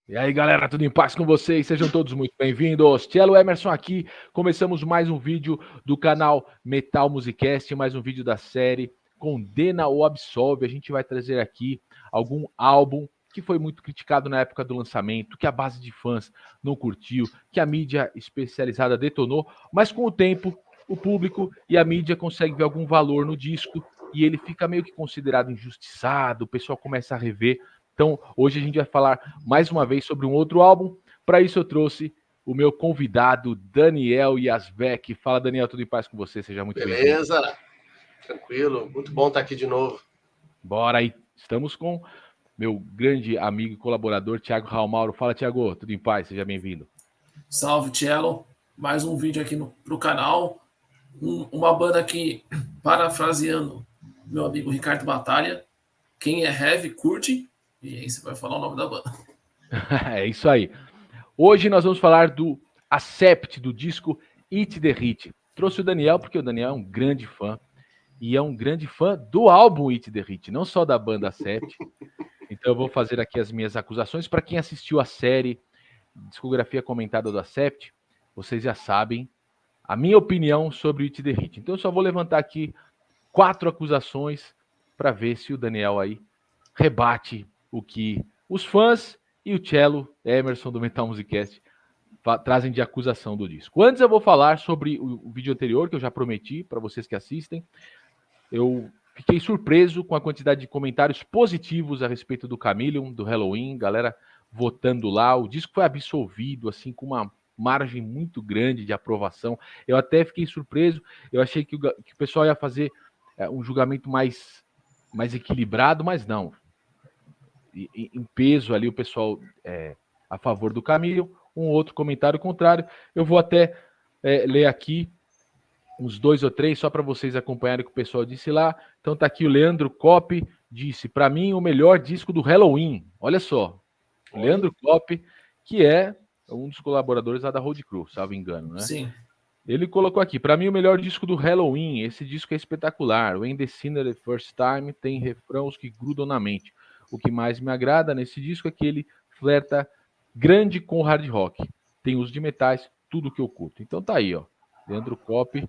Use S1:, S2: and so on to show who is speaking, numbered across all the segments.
S1: E aí, galera, tudo em paz com vocês? Sejam todos muito bem-vindos. Cello Emerson aqui. Começamos mais um vídeo do canal Metal Musicast, mais um vídeo da série Condena ou Absolve. A gente vai trazer aqui algum álbum que foi muito criticado na época do lançamento, que a base de fãs não curtiu, que a mídia especializada detonou, mas com o tempo, o público e a mídia conseguem ver algum valor no disco e ele fica meio que considerado injustiçado, o pessoal começa a rever. Então, hoje a gente vai falar mais uma vez sobre um outro álbum. Para isso, eu trouxe o meu convidado, Daniel Yazbek. Fala, Daniel, tudo em paz com você? Seja muito bem-vindo.
S2: Beleza, tranquilo. Muito bom estar aqui de novo.
S1: Bora aí. Estamos com meu grande amigo e colaborador, Thiago Raul. Fala, Thiago, tudo em paz? Seja bem-vindo.
S3: Salve, Cello. Mais um vídeo aqui pro canal. Uma banda que, parafraseando meu amigo Ricardo Batalha, quem é heavy, curte. E aí você vai falar o nome da banda.
S1: É isso aí. Hoje nós vamos falar do Accept, do disco Eat the Hit. Trouxe o Daniel porque o Daniel é um grande fã. E é um grande fã do álbum Eat the Hit, não só da banda Accept. Então eu vou fazer aqui as minhas acusações. Para quem assistiu a série Discografia Comentada do Accept, vocês já sabem a minha opinião sobre o Eat the Hit. Então eu só vou levantar aqui 4 acusações para ver se o Daniel aí rebate o que os fãs e o Cello Emerson do Metal Musicast trazem de acusação do disco. Antes eu vou falar sobre o vídeo anterior, que eu já prometi para vocês que assistem. Eu fiquei surpreso com a quantidade de comentários positivos a respeito do Chameleon, do Helloween, galera votando lá. O disco foi absolvido, assim, com uma margem muito grande de aprovação. Eu até fiquei surpreso, eu achei que o pessoal ia fazer um julgamento mais equilibrado, mas não. Em peso ali, o pessoal a favor do Chameleon, um outro comentário contrário. Eu vou até ler aqui uns 2 ou 3, só para vocês acompanharem o que o pessoal disse lá. Então tá aqui o Leandro Kopp, disse, para mim, o melhor disco do Helloween. Olha só, o Leandro Kopp, que é um dos colaboradores lá da Road Crew, salvo engano, né?
S3: Sim.
S1: Ele colocou aqui, para mim, o melhor disco do Helloween. Esse disco é espetacular. When the Sinner the First Time tem refrãos que grudam na mente. O que mais me agrada nesse disco é que ele flerta grande com hard rock. Tem uso de metais, tudo que eu curto. Então tá aí, ó. Leandro Kopp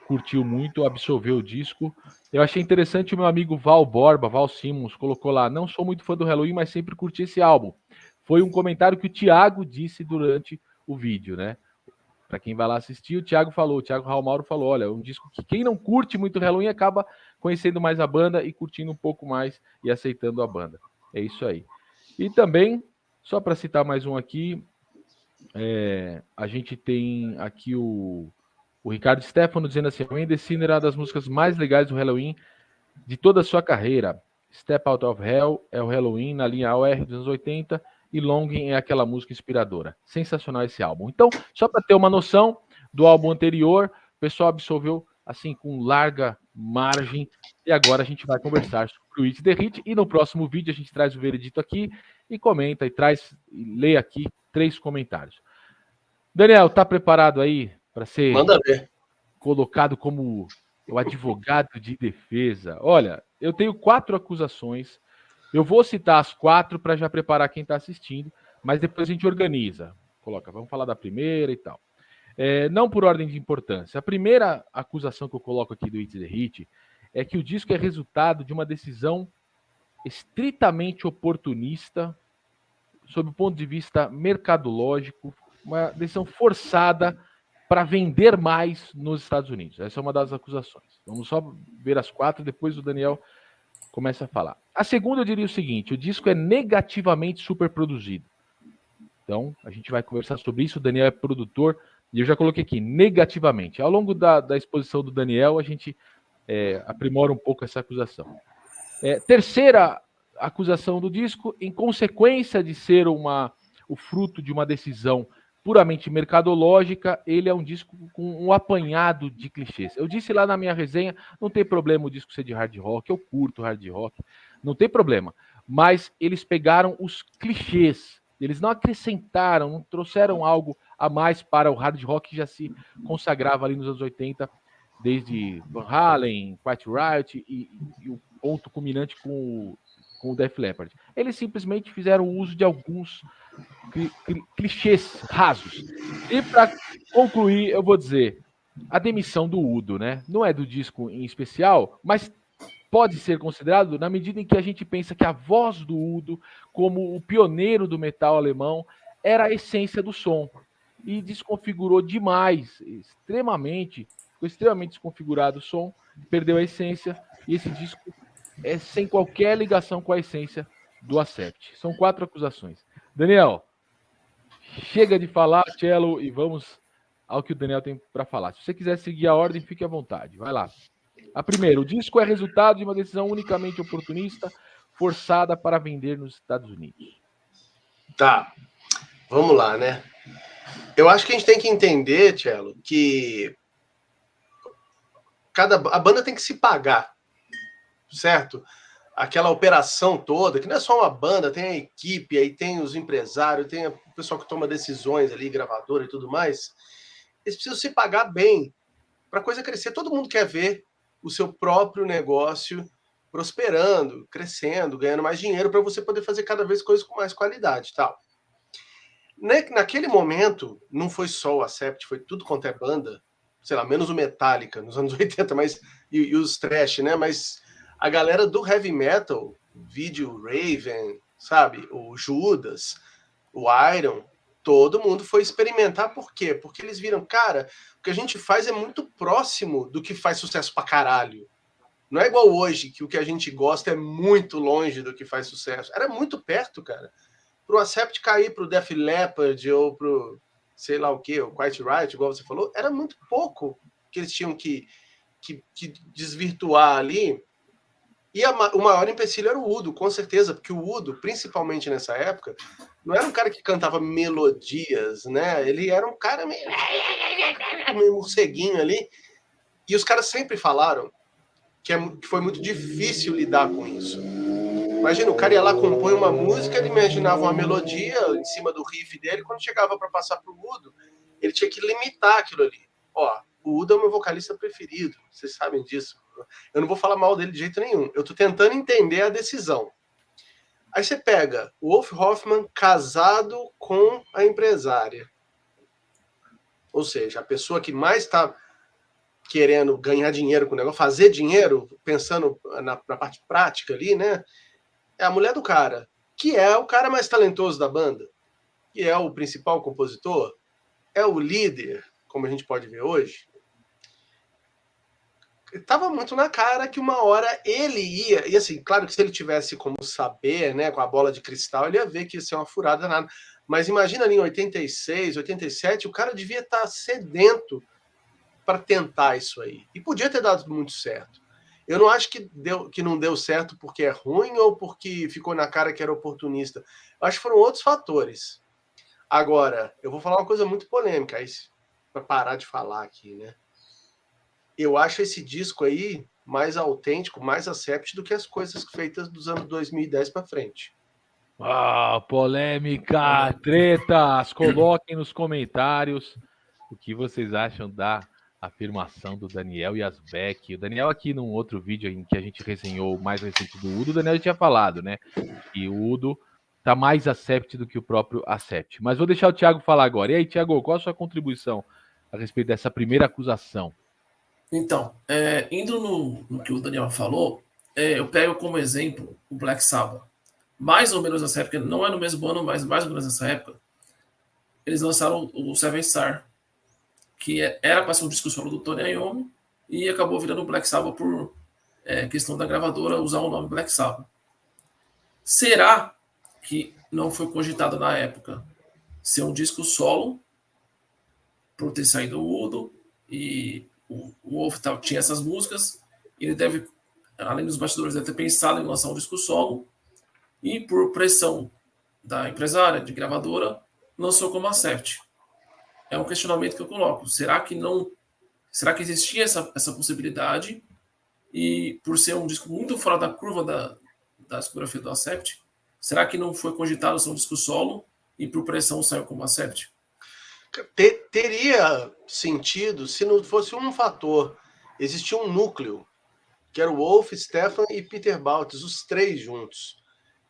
S1: curtiu muito, absorveu o disco. Eu achei interessante o meu amigo Val Borba, Val Simmons, colocou lá, não sou muito fã do Helloween, mas sempre curti esse álbum. Foi um comentário que o Thiago disse durante o vídeo, né? Para quem vai lá assistir, o Thiago Raul falou, olha, um disco que quem não curte muito Helloween acaba conhecendo mais a banda e curtindo um pouco mais e aceitando a banda. É isso aí. E também, só para citar mais um aqui, a gente tem aqui o Ricardo Stefano dizendo assim, When the Sinner é uma das músicas mais legais do Helloween de toda a sua carreira. Step Out of Hell é o Helloween na linha AOR dos anos 80 e Longing é aquela música inspiradora. Sensacional esse álbum. Então, só para ter uma noção do álbum anterior, o pessoal absolveu assim com larga margem e agora a gente vai conversar sobre o Eat the Hit e no próximo vídeo a gente traz o veredito aqui e comenta e lê aqui 3 comentários. Daniel, tá preparado aí para ser
S2: Manda ver.
S1: colocado como o advogado de defesa? Olha, eu tenho 4 acusações. Eu vou citar as 4 para já preparar quem está assistindo, mas depois a gente organiza. Coloca, vamos falar da primeira e tal. Não por ordem de importância. A primeira acusação que eu coloco aqui do Eat the Hit é que o disco é resultado de uma decisão estritamente oportunista, sob o ponto de vista mercadológico, uma decisão forçada para vender mais nos Estados Unidos. Essa é uma das acusações. Vamos só ver as 4, depois o Daniel começa a falar. A segunda eu diria o seguinte, o disco é negativamente superproduzido. Então, a gente vai conversar sobre isso, o Daniel é produtor, e eu já coloquei aqui, negativamente. Ao longo da exposição do Daniel, a gente aprimora um pouco essa acusação. Terceira acusação do disco, em consequência de ser o fruto de uma decisão puramente mercadológica, ele é um disco com um apanhado de clichês. Eu disse lá na minha resenha, não tem problema o disco ser de hard rock, eu curto hard rock, não tem problema. Mas eles pegaram os clichês, eles não acrescentaram, não trouxeram algo a mais para o hard rock que já se consagrava ali nos anos 80, desde Van Halen, Quiet Riot e o ponto culminante com o Def Leppard. Eles simplesmente fizeram uso de alguns clichês rasos. E para concluir, eu vou dizer a demissão do Udo, né? Não é do disco em especial, mas pode ser considerado na medida em que a gente pensa que a voz do Udo, como o pioneiro do metal alemão, era a essência do som. E desconfigurou demais, ficou extremamente desconfigurado o som, perdeu a essência, e esse disco é sem qualquer ligação com a essência do Accept. São 4 acusações. Daniel, chega de falar, Cello, e vamos ao que o Daniel tem para falar. Se você quiser seguir a ordem, fique à vontade. Vai lá. A primeira, o disco é resultado de uma decisão unicamente oportunista, forçada para vender nos Estados Unidos.
S2: Tá, vamos lá, né? Eu acho que a gente tem que entender, Cello, que a banda tem que se pagar, certo? Aquela operação toda, que não é só uma banda, tem a equipe, aí tem os empresários, tem o pessoal que toma decisões ali, gravadora e tudo mais. Eles precisam se pagar bem para a coisa crescer. Todo mundo quer ver o seu próprio negócio prosperando, crescendo, ganhando mais dinheiro para você poder fazer cada vez coisas com mais qualidade, tal. Naquele momento, não foi só o Accept, foi tudo quanto é banda, sei lá, menos o Metallica nos anos 80, mas e os thrash, né? Mas a galera do heavy metal, vídeo Raven, sabe, o Judas, o Iron, todo mundo foi experimentar. Por quê? Porque eles viram, cara, o que a gente faz é muito próximo do que faz sucesso pra caralho. Não é igual hoje, que o que a gente gosta é muito longe do que faz sucesso. Era muito perto, cara. Pro Accept cair pro Def Leppard ou pro, sei lá o quê, o Quiet Riot, igual você falou, era muito pouco que eles tinham que desvirtuar ali. E o maior empecilho era o Udo, com certeza, porque o Udo, principalmente nessa época, não era um cara que cantava melodias, né? Ele era um cara meio morceguinho ali. E os caras sempre falaram que foi muito difícil lidar com isso. Imagina, o cara ia lá, compõe uma música, ele imaginava uma melodia em cima do riff dele, quando chegava para passar pro Udo, ele tinha que limitar aquilo ali. Ó, o Udo é o meu vocalista preferido, vocês sabem disso. Eu não vou falar mal dele de jeito nenhum. Eu tô tentando entender a decisão. Aí você pega o Wolf Hoffmann casado com a empresária. Ou seja, a pessoa que mais está querendo ganhar dinheiro com o negócio, fazer dinheiro, pensando na parte prática ali, né? É a mulher do cara, que é o cara mais talentoso da banda, que é o principal compositor, é o líder, como a gente pode ver hoje. Estava muito na cara que uma hora ele ia, e assim, claro que se ele tivesse como saber, né, com a bola de cristal, ele ia ver que ia ser uma furada nada. Mas imagina ali em 86, 87, o cara devia estar sedento para tentar isso aí. E podia ter dado muito certo. Eu não acho que não deu certo porque é ruim ou porque ficou na cara que era oportunista. Eu acho que foram outros fatores. Agora, eu vou falar uma coisa muito polêmica, para parar de falar aqui, né? Eu acho esse disco aí mais autêntico, mais Accept do que as coisas feitas dos anos 2010 para frente.
S1: Polêmica, tretas, coloquem nos comentários o que vocês acham da afirmação do Daniel Yazbek. O Daniel aqui num outro vídeo em que a gente resenhou o mais recente do Udo, o Daniel já tinha falado, né? Que o Udo tá mais Accept do que o próprio Accept. Mas vou deixar o Thiago falar agora. E aí, Thiago, qual a sua contribuição a respeito dessa primeira acusação?
S3: Então, indo no que o Daniel falou, eu pego como exemplo o Black Sabbath. Mais ou menos nessa época, não é no mesmo ano, mas mais ou menos nessa época, eles lançaram o Seven Star, que era para ser um disco solo do Tony Iommi e acabou virando Black Sabbath por questão da gravadora usar o nome Black Sabbath. Será que não foi cogitado na época ser um disco solo por ter saído o Udo e o Wolf tinha essas músicas, ele deve, além dos bastidores, deve ter pensado em lançar um disco solo e por pressão da empresária, de gravadora, lançou como Accept. É um questionamento que eu coloco. Será que existia essa possibilidade? E por ser um disco muito fora da curva da discografia do Accept, será que não foi cogitado ser um disco solo e por pressão saiu como Accept?
S2: Teria sentido se não fosse um fator. Existia um núcleo, que era o Wolf, Stefan e Peter Baltes, os três juntos.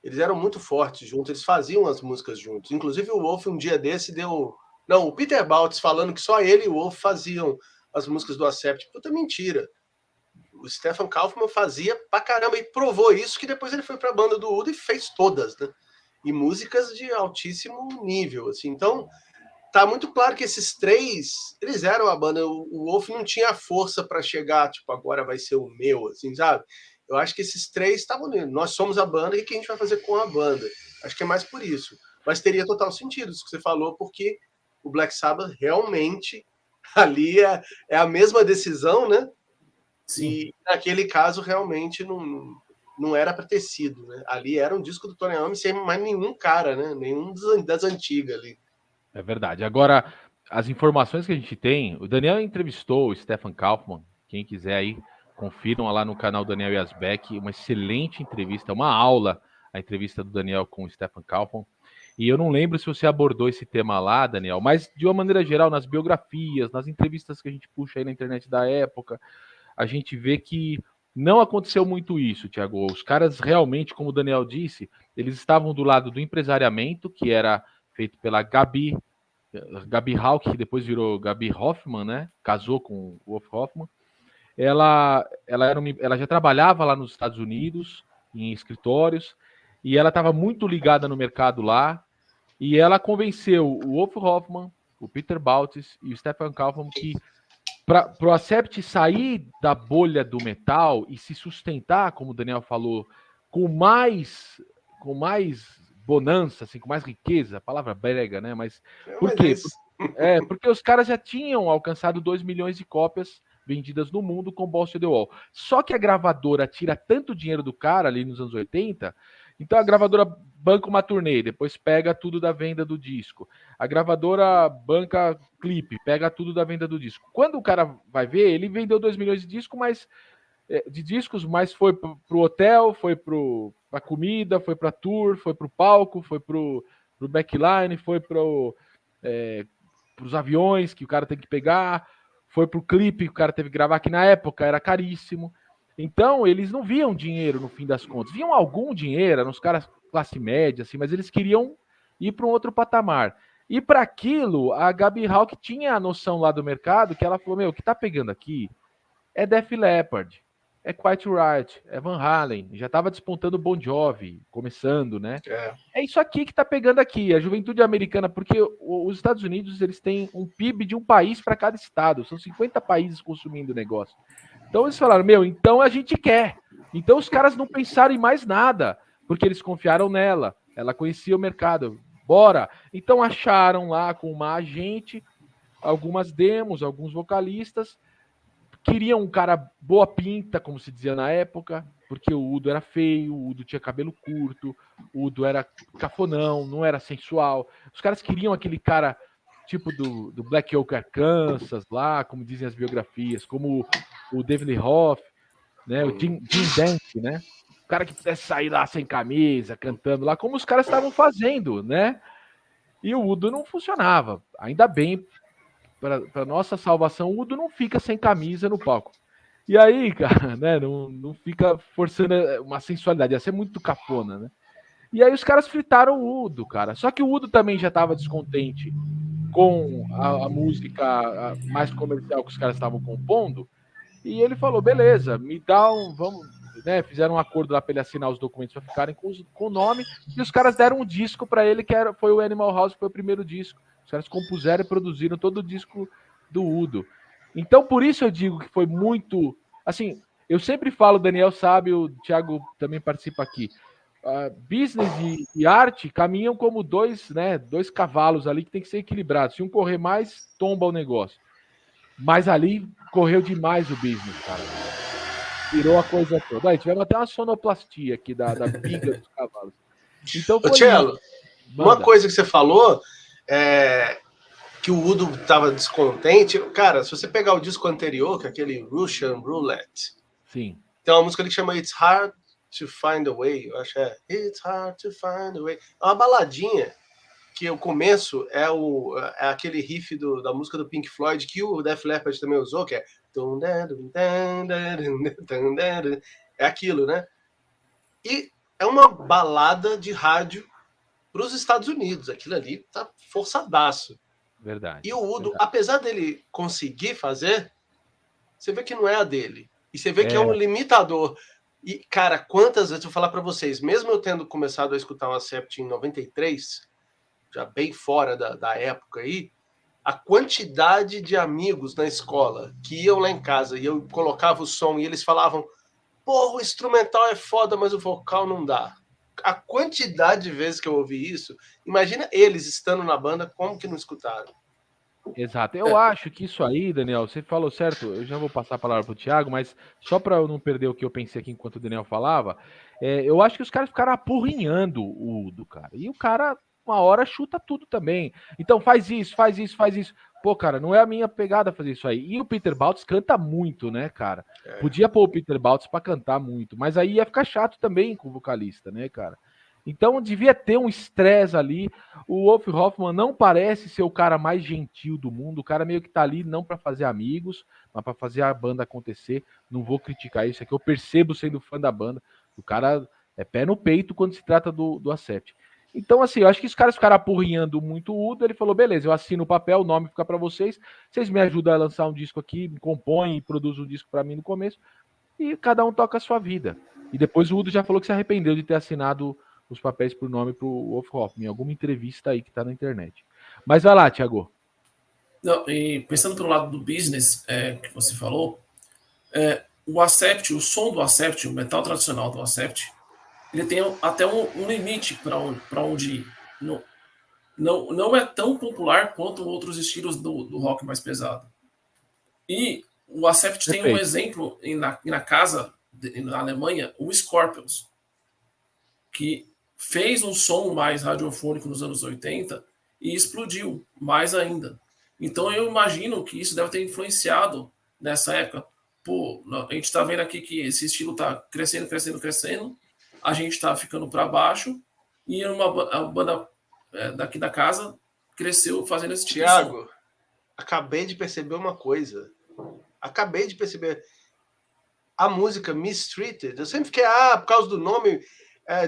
S2: Eles eram muito fortes juntos, eles faziam as músicas juntos. Inclusive o Wolf um dia desse deu... Não, o Peter Baltz falando que só ele e o Wolf faziam as músicas do Accept. Puta mentira. O Stefan Kaufmann fazia pra caramba e provou isso, que depois ele foi pra banda do Udo e fez todas, né? E músicas de altíssimo nível, assim. Então, tá muito claro que esses três, eles eram a banda. O Wolf não tinha força para chegar, tipo, agora vai ser o meu, assim, sabe? Eu acho que esses três estavam... Nós somos a banda, e o que a gente vai fazer com a banda? Acho que é mais por isso. Mas teria total sentido isso que você falou, porque o Black Sabbath realmente ali é a mesma decisão, né? Sim. E naquele caso realmente não era para ter sido, né? Ali era um disco do Tony Iommi sem mais nenhum cara, né? Nenhum das antigas ali.
S1: É verdade. Agora, as informações que a gente tem, o Daniel entrevistou o Stefan Kaufmann, quem quiser aí, confiram lá no canal Daniel Yazbek, uma excelente entrevista, uma aula, a entrevista do Daniel com o Stefan Kaufmann. E eu não lembro se você abordou esse tema lá, Daniel, mas de uma maneira geral, nas biografias, nas entrevistas que a gente puxa aí na internet da época, a gente vê que não aconteceu muito isso, Thiago. Os caras realmente, como o Daniel disse, eles estavam do lado do empresariamento, que era feito pela Gabi Hawk, que depois virou Gabi Hoffmann, né? Casou com o Wolf Hoffmann. Ela já trabalhava lá nos Estados Unidos, em escritórios, e ela estava muito ligada no mercado lá, e ela convenceu o Wolf Hoffmann, o Peter Baltz e o Stefan Kaufmann que para o Accept sair da bolha do metal e se sustentar, como o Daniel falou, com mais bonança, assim, com mais riqueza, a palavra brega, né? Mas por quê? Porque os caras já tinham alcançado 2 milhões de cópias vendidas no mundo com Balls to the Wall. Só que a gravadora tira tanto dinheiro do cara ali nos anos 80, então a gravadora banca uma turnê, depois pega tudo da venda do disco. A gravadora banca clipe, pega tudo da venda do disco. Quando o cara vai ver, ele vendeu 2 milhões de discos, mas foi pro hotel, foi pra comida, foi pra tour, foi pro palco, foi pro backline, foi pros aviões que o cara tem que pegar, foi pro clipe que o cara teve que gravar, que na época era caríssimo. Então, eles não viam dinheiro no fim das contas. Viam algum dinheiro, eram os caras classe média, assim, mas eles queriam ir para um outro patamar. E para aquilo, a Gabi Hawk tinha a noção lá do mercado que ela falou, o que tá pegando aqui é Def Leppard, é Quiet Riot, é Van Halen, já estava despontando Bon Jovi, começando, né? É isso aqui que tá pegando aqui, a juventude americana, porque os Estados Unidos, eles têm um PIB de um país para cada estado, são 50 países consumindo o negócio. Então eles falaram, então a gente quer. Então os caras não pensaram em mais nada, porque eles confiaram nela, ela conhecia o mercado, bora. Então acharam lá com uma agente, algumas demos, alguns vocalistas, queriam um cara boa pinta, como se dizia na época, porque o Udo era feio, o Udo tinha cabelo curto, o Udo era cafonão, não era sensual. Os caras queriam aquele cara tipo do Black Oak Arkansas lá, como dizem as biografias, como o David Lee Roth, né, o Jim Dante, né? O cara que pudesse sair lá sem camisa, cantando lá, como os caras estavam fazendo, né? E o Udo não funcionava. Ainda bem, para nossa salvação, o Udo não fica sem camisa no palco. E aí, cara, né, não fica forçando uma sensualidade, ia ser muito cafona, né? E aí os caras fritaram o Udo, cara. Só que o Udo também já estava descontente com a música mais comercial que os caras estavam compondo, e ele falou, beleza, me dá vamos, né, fizeram um acordo lá para ele assinar os documentos para ficarem com o nome, e os caras deram um disco para ele, foi o Animal House, que foi o primeiro disco. Os caras compuseram e produziram todo o disco do Udo. Então, por isso eu digo que foi muito, assim, eu sempre falo, o Daniel sabe, o Thiago também participa aqui, business e arte caminham como dois cavalos ali que tem que ser equilibrados. Se um correr mais, tomba o negócio. Mas ali correu demais o business, cara. Virou a coisa toda. Aí tivemos até uma sonoplastia aqui da biga dos cavalos. Então,
S2: foi Cello, uma coisa que você falou é que o Udo estava descontente. Cara, se você pegar o disco anterior, que é aquele Russian Roulette,
S1: sim,
S2: tem uma música ali que chama It's Hard to Find a Way, eu acho que é It's Hard to Find a Way. É uma baladinha que o começo é aquele riff da música do Pink Floyd que o Def Leppard também usou, que é é aquilo, né? E é uma balada de rádio para os Estados Unidos. Aquilo ali tá forçadaço.
S1: Verdade.
S2: E o Udo,
S1: verdade.
S2: apesar dele conseguir fazer, você vê que não é a dele. E você vê que é um
S1: É.
S2: limitador. E, cara, quantas vezes eu vou falar para vocês, mesmo eu tendo começado a escutar o Accept em 93, já bem fora da época aí, a quantidade de amigos na escola que iam lá em casa e eu colocava o som e eles falavam: porra, o instrumental é foda, mas o vocal não dá. A quantidade de vezes que eu ouvi isso, imagina eles estando na banda, como que não escutaram?
S1: Exato. Eu acho que isso aí, Daniel, você falou certo. Eu já vou passar a palavra para o Thiago, mas só para eu não perder o que eu pensei aqui enquanto o Daniel falava, eu acho que os caras ficaram apurrinhando o Udo, cara. E o cara, uma hora, chuta tudo também. Então faz isso, faz isso, faz isso. Pô, cara, não é a minha pegada fazer isso aí. E o Peter Baltz canta muito, né, cara? Podia pôr o Peter Baltz para cantar muito, mas aí ia ficar chato também com o vocalista, né, cara? Então devia ter um estresse ali. O Wolf Hoffmann não parece ser o cara mais gentil do mundo. O cara meio que tá ali não para fazer amigos, mas para fazer a banda acontecer. Não vou criticar isso, é que eu percebo sendo fã da banda. O cara é pé no peito quando se trata do Accept. Então, assim, eu acho que os caras ficaram apurrinhando muito o Udo. Ele falou: beleza, eu assino o papel, o nome fica para vocês. Vocês me ajudam a lançar um disco aqui, me compõem e produzem um disco para mim no começo. E cada um toca a sua vida. E depois o Udo já falou que se arrependeu de ter assinado os papéis por nome para o Wolf Hoffmann, em alguma entrevista aí que está na internet. Mas vai lá, Thiago.
S3: Não, e pensando pelo lado do business que você falou, o Accept, o som do Accept, o metal tradicional do Accept, ele tem até um limite para onde ir. Não é tão popular quanto outros estilos do rock mais pesado. E o Accept tem um exemplo na casa, na Alemanha, o Scorpions, que fez um som mais radiofônico nos anos 80 e explodiu mais ainda. Então eu imagino que isso deve ter influenciado nessa época. Pô, a gente está vendo aqui que esse estilo está crescendo, crescendo, crescendo, a gente está ficando para baixo e a banda daqui da casa cresceu fazendo esse tipo de som.
S2: Thiago, acabei de perceber uma coisa. Acabei de perceber. A música Mistreated, eu sempre fiquei, por causa do nome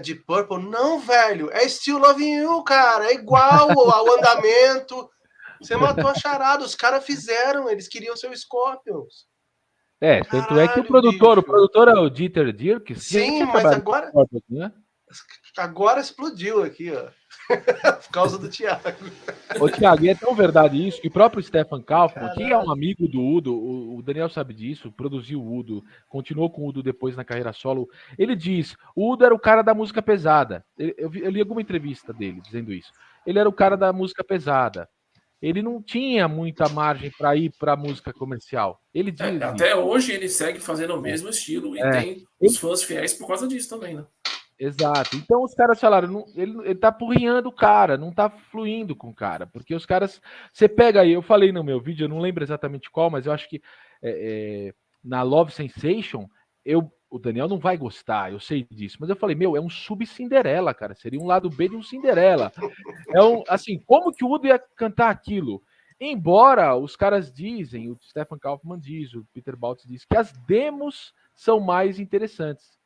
S2: de Purple. Não, velho, é Still Loving You, cara. É igual ao andamento. Você matou a charada, os caras fizeram, eles queriam ser o Scorpions.
S1: Tanto é que o produtor é o Dieter Dierks.
S2: Sim, mas agora...
S1: né?
S2: Agora explodiu aqui, ó. Por causa do Thiago.
S1: Ô, Thiago, e é tão verdade isso que o próprio Stefan Kaufmann, que é um amigo do Udo, o Daniel sabe disso, produziu o Udo, continuou com o Udo depois na carreira solo, ele diz, o Udo era o cara da música pesada. Eu li alguma entrevista dele dizendo isso. Ele era o cara da música pesada. Ele não tinha muita margem para ir para a música comercial. Ele diz
S3: até hoje ele segue fazendo o mesmo estilo e tem os fãs fiéis por causa disso também, né?
S1: Exato. Então os caras falaram, ele tá apurrinhando o cara, não tá fluindo com o cara, porque os caras, você pega aí, eu falei no meu vídeo, eu não lembro exatamente qual, mas eu acho que na Love Sensation, o Daniel não vai gostar, eu sei disso, mas eu falei, é um sub-Cinderela, cara, seria um lado B de um Cinderela. Assim, como que o Udo ia cantar aquilo? Embora os caras dizem, o Stefan Kaufmann diz, o Peter Baltz diz, que as demos são mais interessantes,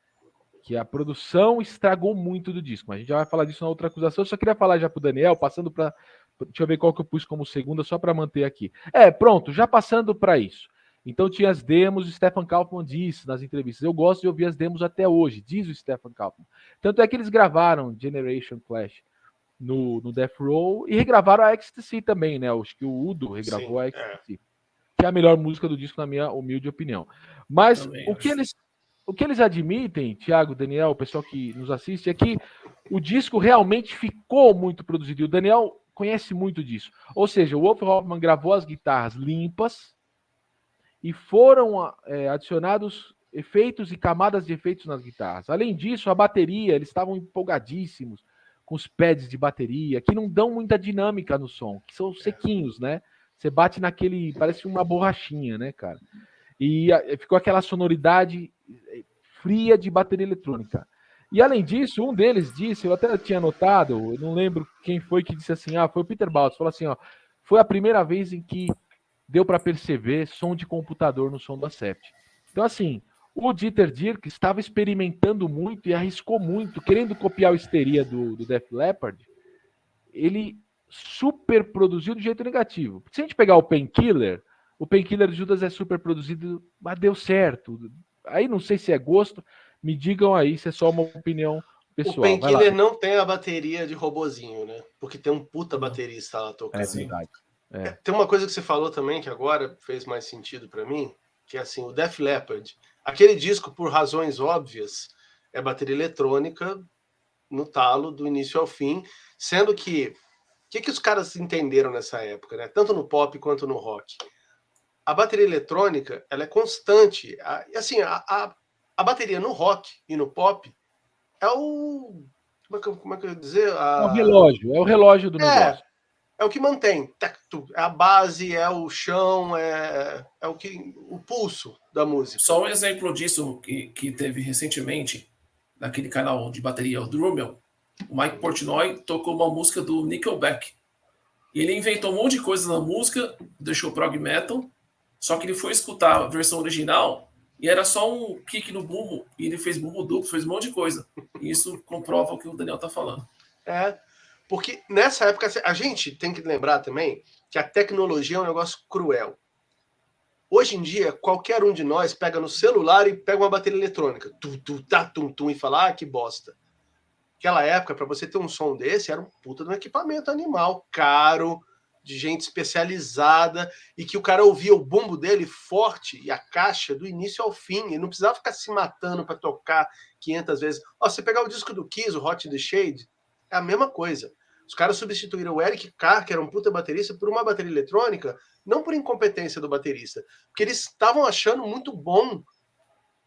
S1: que a produção estragou muito do disco, mas a gente já vai falar disso na outra acusação. Eu só queria falar já pro Daniel, passando para... Deixa eu ver qual que eu pus como segunda, só para manter aqui. Pronto, já passando para isso. Então tinha as demos, o Stefan Kaufmann disse nas entrevistas, eu gosto de ouvir as demos até hoje, diz o Stefan Kaufmann. Tanto é que eles gravaram Generation Clash no Death Row e regravaram a Ecstasy também, né? Acho que o Udo regravou a Ecstasy, que é a melhor música do disco, na minha humilde opinião. Mas o que eles admitem, Thiago, Daniel, o pessoal que nos assiste, é que o disco realmente ficou muito produzido. E o Daniel conhece muito disso. Ou seja, o Wolf Hoffmann gravou as guitarras limpas e foram adicionados efeitos e camadas de efeitos nas guitarras. Além disso, a bateria, eles estavam empolgadíssimos com os pads de bateria, que não dão muita dinâmica no som, que são sequinhos, né? Você bate naquele, parece uma borrachinha, né, cara? E ficou aquela sonoridade fria de bateria eletrônica. E além disso, um deles disse, eu até tinha notado, eu não lembro quem foi que disse assim, foi o Peter Baltz, falou assim, foi a primeira vez em que deu para perceber som de computador no som do Accept. Então, assim, O Dieter Dierks estava experimentando muito e arriscou muito, querendo copiar a histeria do Def Leppard. Ele super produziu do jeito negativo. Se a gente pegar o Painkiller de Judas é super produzido, mas deu certo. Aí não sei se é gosto, me digam aí se é só uma opinião pessoal.
S2: O Painkiller não tem a bateria de robozinho, né? Porque tem um puta baterista lá tocando.
S1: É verdade.
S2: Tem uma coisa que você falou também que agora fez mais sentido para mim, que é assim, o Def Leppard, aquele disco, por razões óbvias, é bateria eletrônica no talo, do início ao fim, sendo que o que os caras entenderam nessa época, né? Tanto no pop quanto no rock? A bateria eletrônica, ela é constante. A bateria no rock e no pop é o... Como é que eu ia dizer?
S1: É o relógio do negócio.
S2: É o que mantém. É a base, é o chão, é o pulso da música.
S3: Só um exemplo disso que teve recentemente, naquele canal de bateria, o Drummel, o Mike Portnoy tocou uma música do Nickelback. E ele inventou um monte de coisa na música, deixou prog metal, só que ele foi escutar a versão original e era só um kick no bumbo, e ele fez bumbo duplo, fez um monte de coisa. E isso comprova o que o Daniel tá falando.
S2: Porque nessa época a gente tem que lembrar também que a tecnologia é um negócio cruel. Hoje em dia, qualquer um de nós pega no celular e pega uma bateria eletrônica, e fala, que bosta. Aquela época, para você ter um som desse, era um puta de um equipamento animal, caro, de gente especializada, e que o cara ouvia o bumbo dele forte e a caixa do início ao fim, e não precisava ficar se matando para tocar 500 vezes. Você pegar o disco do Kiss, o Hot in the Shade, é a mesma coisa. Os caras substituíram o Eric Carr, que era um puta baterista, por uma bateria eletrônica, não por incompetência do baterista, porque eles estavam achando muito bom.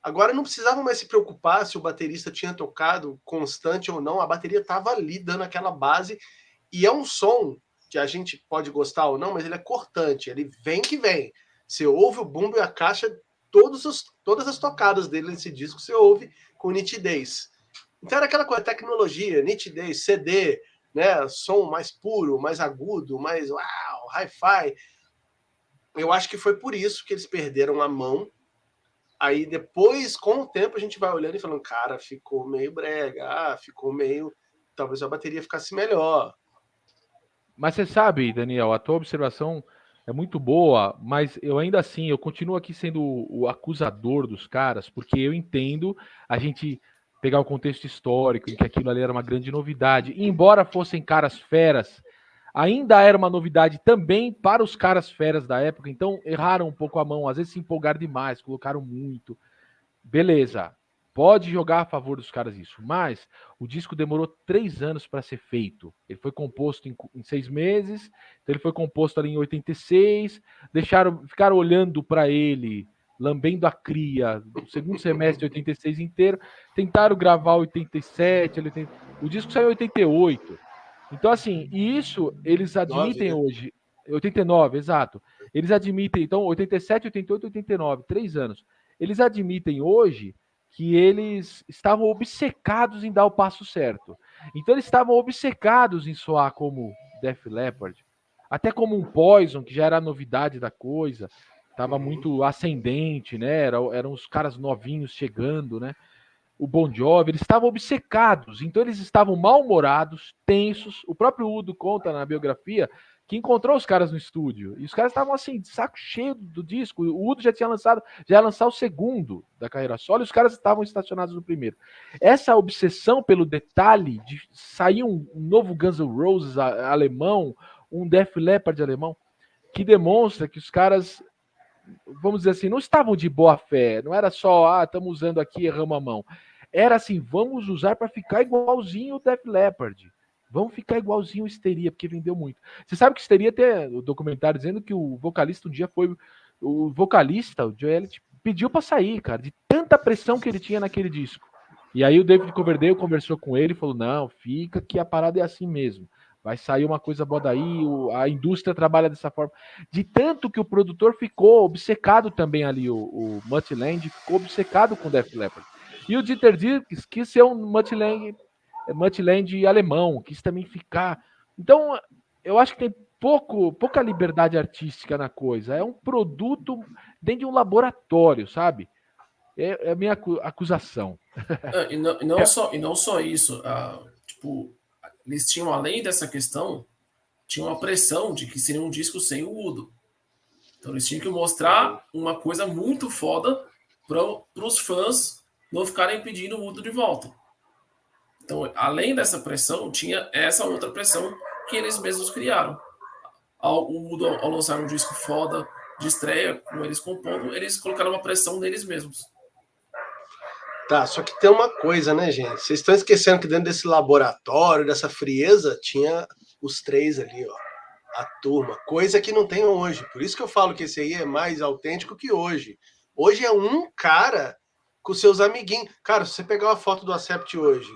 S2: Agora não precisavam mais se preocupar se o baterista tinha tocado constante ou não, a bateria estava ali dando aquela base, e é um som que a gente pode gostar ou não, mas ele é cortante, ele vem que vem. Você ouve o bumbo e a caixa, todas as tocadas dele nesse disco você ouve com nitidez. Então era aquela coisa, tecnologia, nitidez, CD, né, som mais puro, mais agudo, mais hi-fi. Eu acho que foi por isso que eles perderam a mão. Aí depois, com o tempo, a gente vai olhando e falando, cara, ficou meio brega, ficou meio... Talvez a bateria ficasse melhor.
S1: Mas você sabe, Daniel, a tua observação é muito boa, mas eu ainda assim, eu continuo aqui sendo o acusador dos caras, porque eu entendo a gente pegar o contexto histórico, em que aquilo ali era uma grande novidade. E embora fossem caras feras, ainda era uma novidade também para os caras feras da época, então erraram um pouco a mão, às vezes se empolgaram demais, colocaram muito. Beleza, pode jogar a favor dos caras isso, mas o disco demorou 3 anos para ser feito. Ele foi composto em 6 meses, então ele foi composto ali em 86, ficaram olhando para ele, lambendo a cria, o segundo semestre de 86 inteiro, tentaram gravar 87, o disco saiu em 88. Então, assim, e isso eles admitem
S2: 9, né?
S1: hoje, 89, exato. Eles admitem, então, 87, 88, 89, 3 anos. Eles admitem hoje que eles estavam obcecados em dar o passo certo. Então, eles estavam obcecados em soar como Def Leppard, até como um Poison, que já era a novidade da coisa, estava muito ascendente, né? Eram os caras novinhos chegando, né? O Bon Jovi, eles estavam obcecados, então eles estavam mal-humorados, tensos. O próprio Udo conta na biografia que encontrou os caras no estúdio, e os caras estavam assim, de saco cheio do disco. O Udo já ia lançar o segundo da carreira solo, e os caras estavam estacionados no primeiro. Essa obsessão pelo detalhe de sair um novo Guns N' Roses alemão, um Def Leppard alemão, que demonstra que os caras, vamos dizer assim, não estavam de boa fé, não era só, estamos usando aqui, erramos a mão. Era assim, vamos usar para ficar igualzinho o Def Leppard. Vamos ficar igualzinho o Histeria, porque vendeu muito. Você sabe que Histeria tem o documentário dizendo que o vocalista um dia foi... O vocalista, o Joe Elliott, pediu para sair, cara, de tanta pressão que ele tinha naquele disco. E aí o David Coverdale conversou com ele e falou, não, fica que a parada é assim mesmo. Vai sair uma coisa boa daí, a indústria trabalha dessa forma. De tanto que o produtor ficou obcecado também ali, o Mutt Lange ficou obcecado com o Def Leppard. E o Dieter Dierks quis ser um Mutt Lange alemão, quis também ficar. Então, eu acho que tem pouca liberdade artística na coisa. É um produto dentro de um laboratório, sabe? É a minha acusação.
S3: E não só isso. Tipo, eles tinham, além dessa questão, tinha uma pressão de que seria um disco sem o Udo. Então eles tinham que mostrar uma coisa muito foda para os fãs não ficarem pedindo o Udo de volta. Então, além dessa pressão, tinha essa outra pressão que eles mesmos criaram. O Udo, ao lançar um disco foda de estreia, com eles compondo, eles colocaram uma pressão neles mesmos.
S2: Tá, só que tem uma coisa, né, gente? Vocês estão esquecendo que dentro desse laboratório, dessa frieza, tinha os três ali, ó. A turma, coisa que não tem hoje. Por isso que eu falo que esse aí é mais autêntico que hoje. Hoje é um cara com seus amiguinhos. Cara, se você pegar uma foto do Accept hoje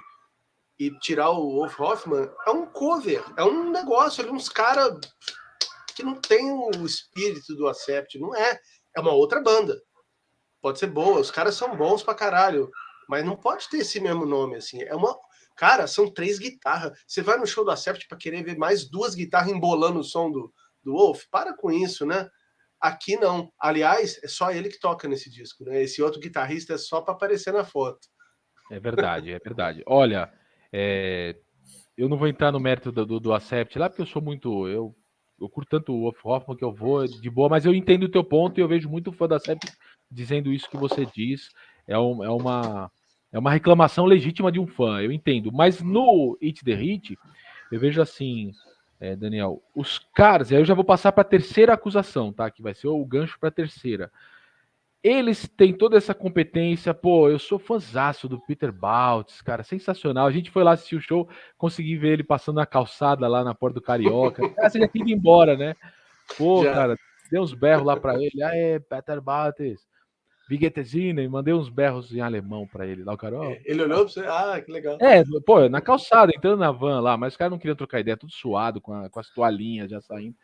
S2: e tirar o Wolf Hoffman, é um cover, é um negócio ali, uns caras que não tem o espírito do Accept, não é. É uma outra banda. Pode ser boa, os caras são bons pra caralho, mas não pode ter esse mesmo nome, assim. Cara, são 3 guitarras. Você vai no show do Accept pra querer ver mais 2 guitarras embolando o som do Wolf? Para com isso, né? Aqui não. Aliás, é só ele que toca nesse disco, né? Esse outro guitarrista é só pra aparecer na foto.
S1: É verdade, é verdade. Olha, eu não vou entrar no mérito do Accept lá, porque eu sou muito... Eu curto tanto o Wolf Hoffman que eu vou de boa, mas eu entendo o teu ponto e eu vejo muito fã da Accept dizendo isso que você diz. É uma reclamação legítima de um fã, eu entendo. Mas no Eat the Hit, eu vejo assim, Daniel, os caras, aí eu já vou passar para a terceira acusação, tá? Que vai ser o gancho para a terceira. Eles têm toda essa competência, pô, eu sou fãzaço do Peter Baltz, cara, sensacional. A gente foi lá assistir o show, consegui ver ele passando na calçada lá na porta do Carioca. Você já tinha ido embora, né? Pô, já. Cara, dei uns berros lá pra ele. Aê, Peter Baltz, Vigetezina, e mandei uns berros em alemão pra ele lá, o cara. Ó,
S2: ele olhou pra você, que legal.
S1: Pô, na calçada, entrando na van lá, mas os caras não queriam trocar ideia, tudo suado, com as toalhinhas já saindo.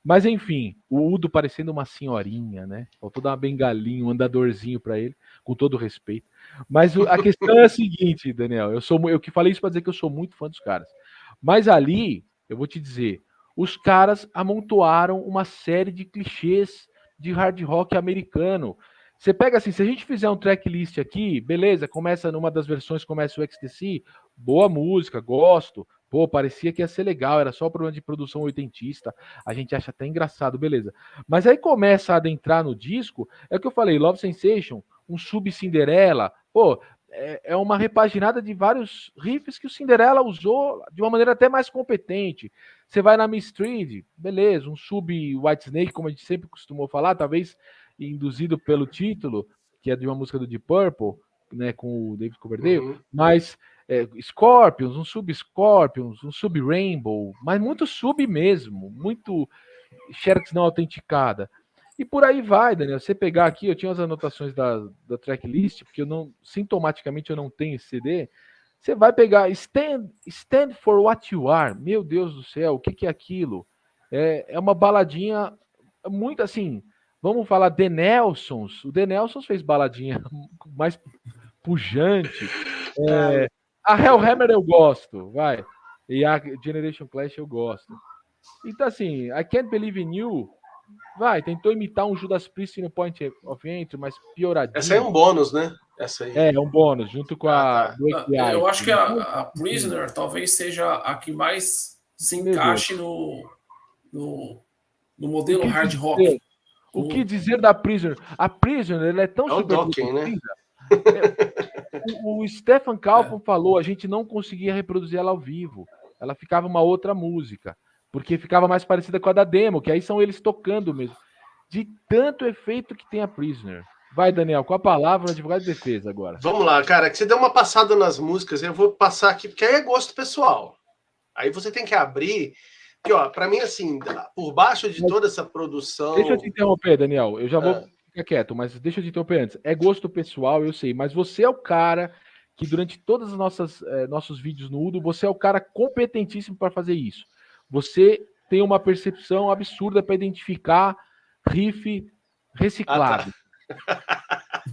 S1: Mas enfim, o Udo parecendo uma senhorinha, né? Faltou dar uma bengalinha, um andadorzinho pra ele, com todo respeito. Mas a questão é a seguinte, Daniel, eu que falei isso pra dizer que eu sou muito fã dos caras. Mas ali, eu vou te dizer, os caras amontoaram uma série de clichês de hard rock americano. Você pega assim, se a gente fizer um tracklist aqui, beleza, começa numa das versões, começa o XTC, boa música, gosto, pô, parecia que ia ser legal, era só problema de produção oitentista, a gente acha até engraçado, beleza. Mas aí começa a adentrar no disco, é o que eu falei, Love Sensation, um sub-Cinderella, pô, é uma repaginada de vários riffs que o Cinderella usou de uma maneira até mais competente. Você vai na Mistreed, beleza, um sub-Whitesnake, como a gente sempre costumou falar, talvez induzido pelo título, que é de uma música do Deep Purple, né, com o David Coverdale, mas Scorpions, um sub-Scorpions, um sub-Rainbow, mas muito sub mesmo, muito Xerox não autenticada. E por aí vai, Daniel. Você pegar aqui, eu tinha as anotações da tracklist, porque sintomaticamente eu não tenho esse CD. Você vai pegar Stand for What You Are. Meu Deus do céu, o que é aquilo? É uma baladinha muito assim. Vamos falar The Nelsons. O The Nelsons fez baladinha mais pujante. A Hellhammer eu gosto, vai. E a Generation Clash eu gosto. Então, assim, I Can't Believe in You, vai, tentou imitar um Judas Priest no Point of Entry, mas pioradinho.
S2: Essa aí é um bônus, né? Essa aí.
S1: É um bônus, junto com a
S3: Break the Ice. Eu acho que a Prisoner talvez seja a que mais se encaixe no modelo hard rock.
S1: O que dizer da Prisoner? A Prisoner, ela é tão super
S2: Docking, né?
S1: O Stefan Kaufmann falou, a gente não conseguia reproduzir ela ao vivo. Ela ficava uma outra música, porque ficava mais parecida com a da demo, que aí são eles tocando mesmo. De tanto efeito que tem a Prisoner. Vai, Daniel, com a palavra, advogado de defesa agora.
S2: Vamos lá, cara, que você deu uma passada nas músicas, eu vou passar aqui, porque aí é gosto pessoal. Aí você tem que abrir, e ó, pra mim, assim, por baixo de toda essa produção...
S1: Deixa eu te interromper, Daniel, eu já vou ficar quieto, mas deixa eu te interromper antes. É gosto pessoal, eu sei, mas você é o cara que durante todos os nossos vídeos no Udo, você é o cara competentíssimo para fazer isso. Você tem uma percepção absurda para identificar riff reciclado.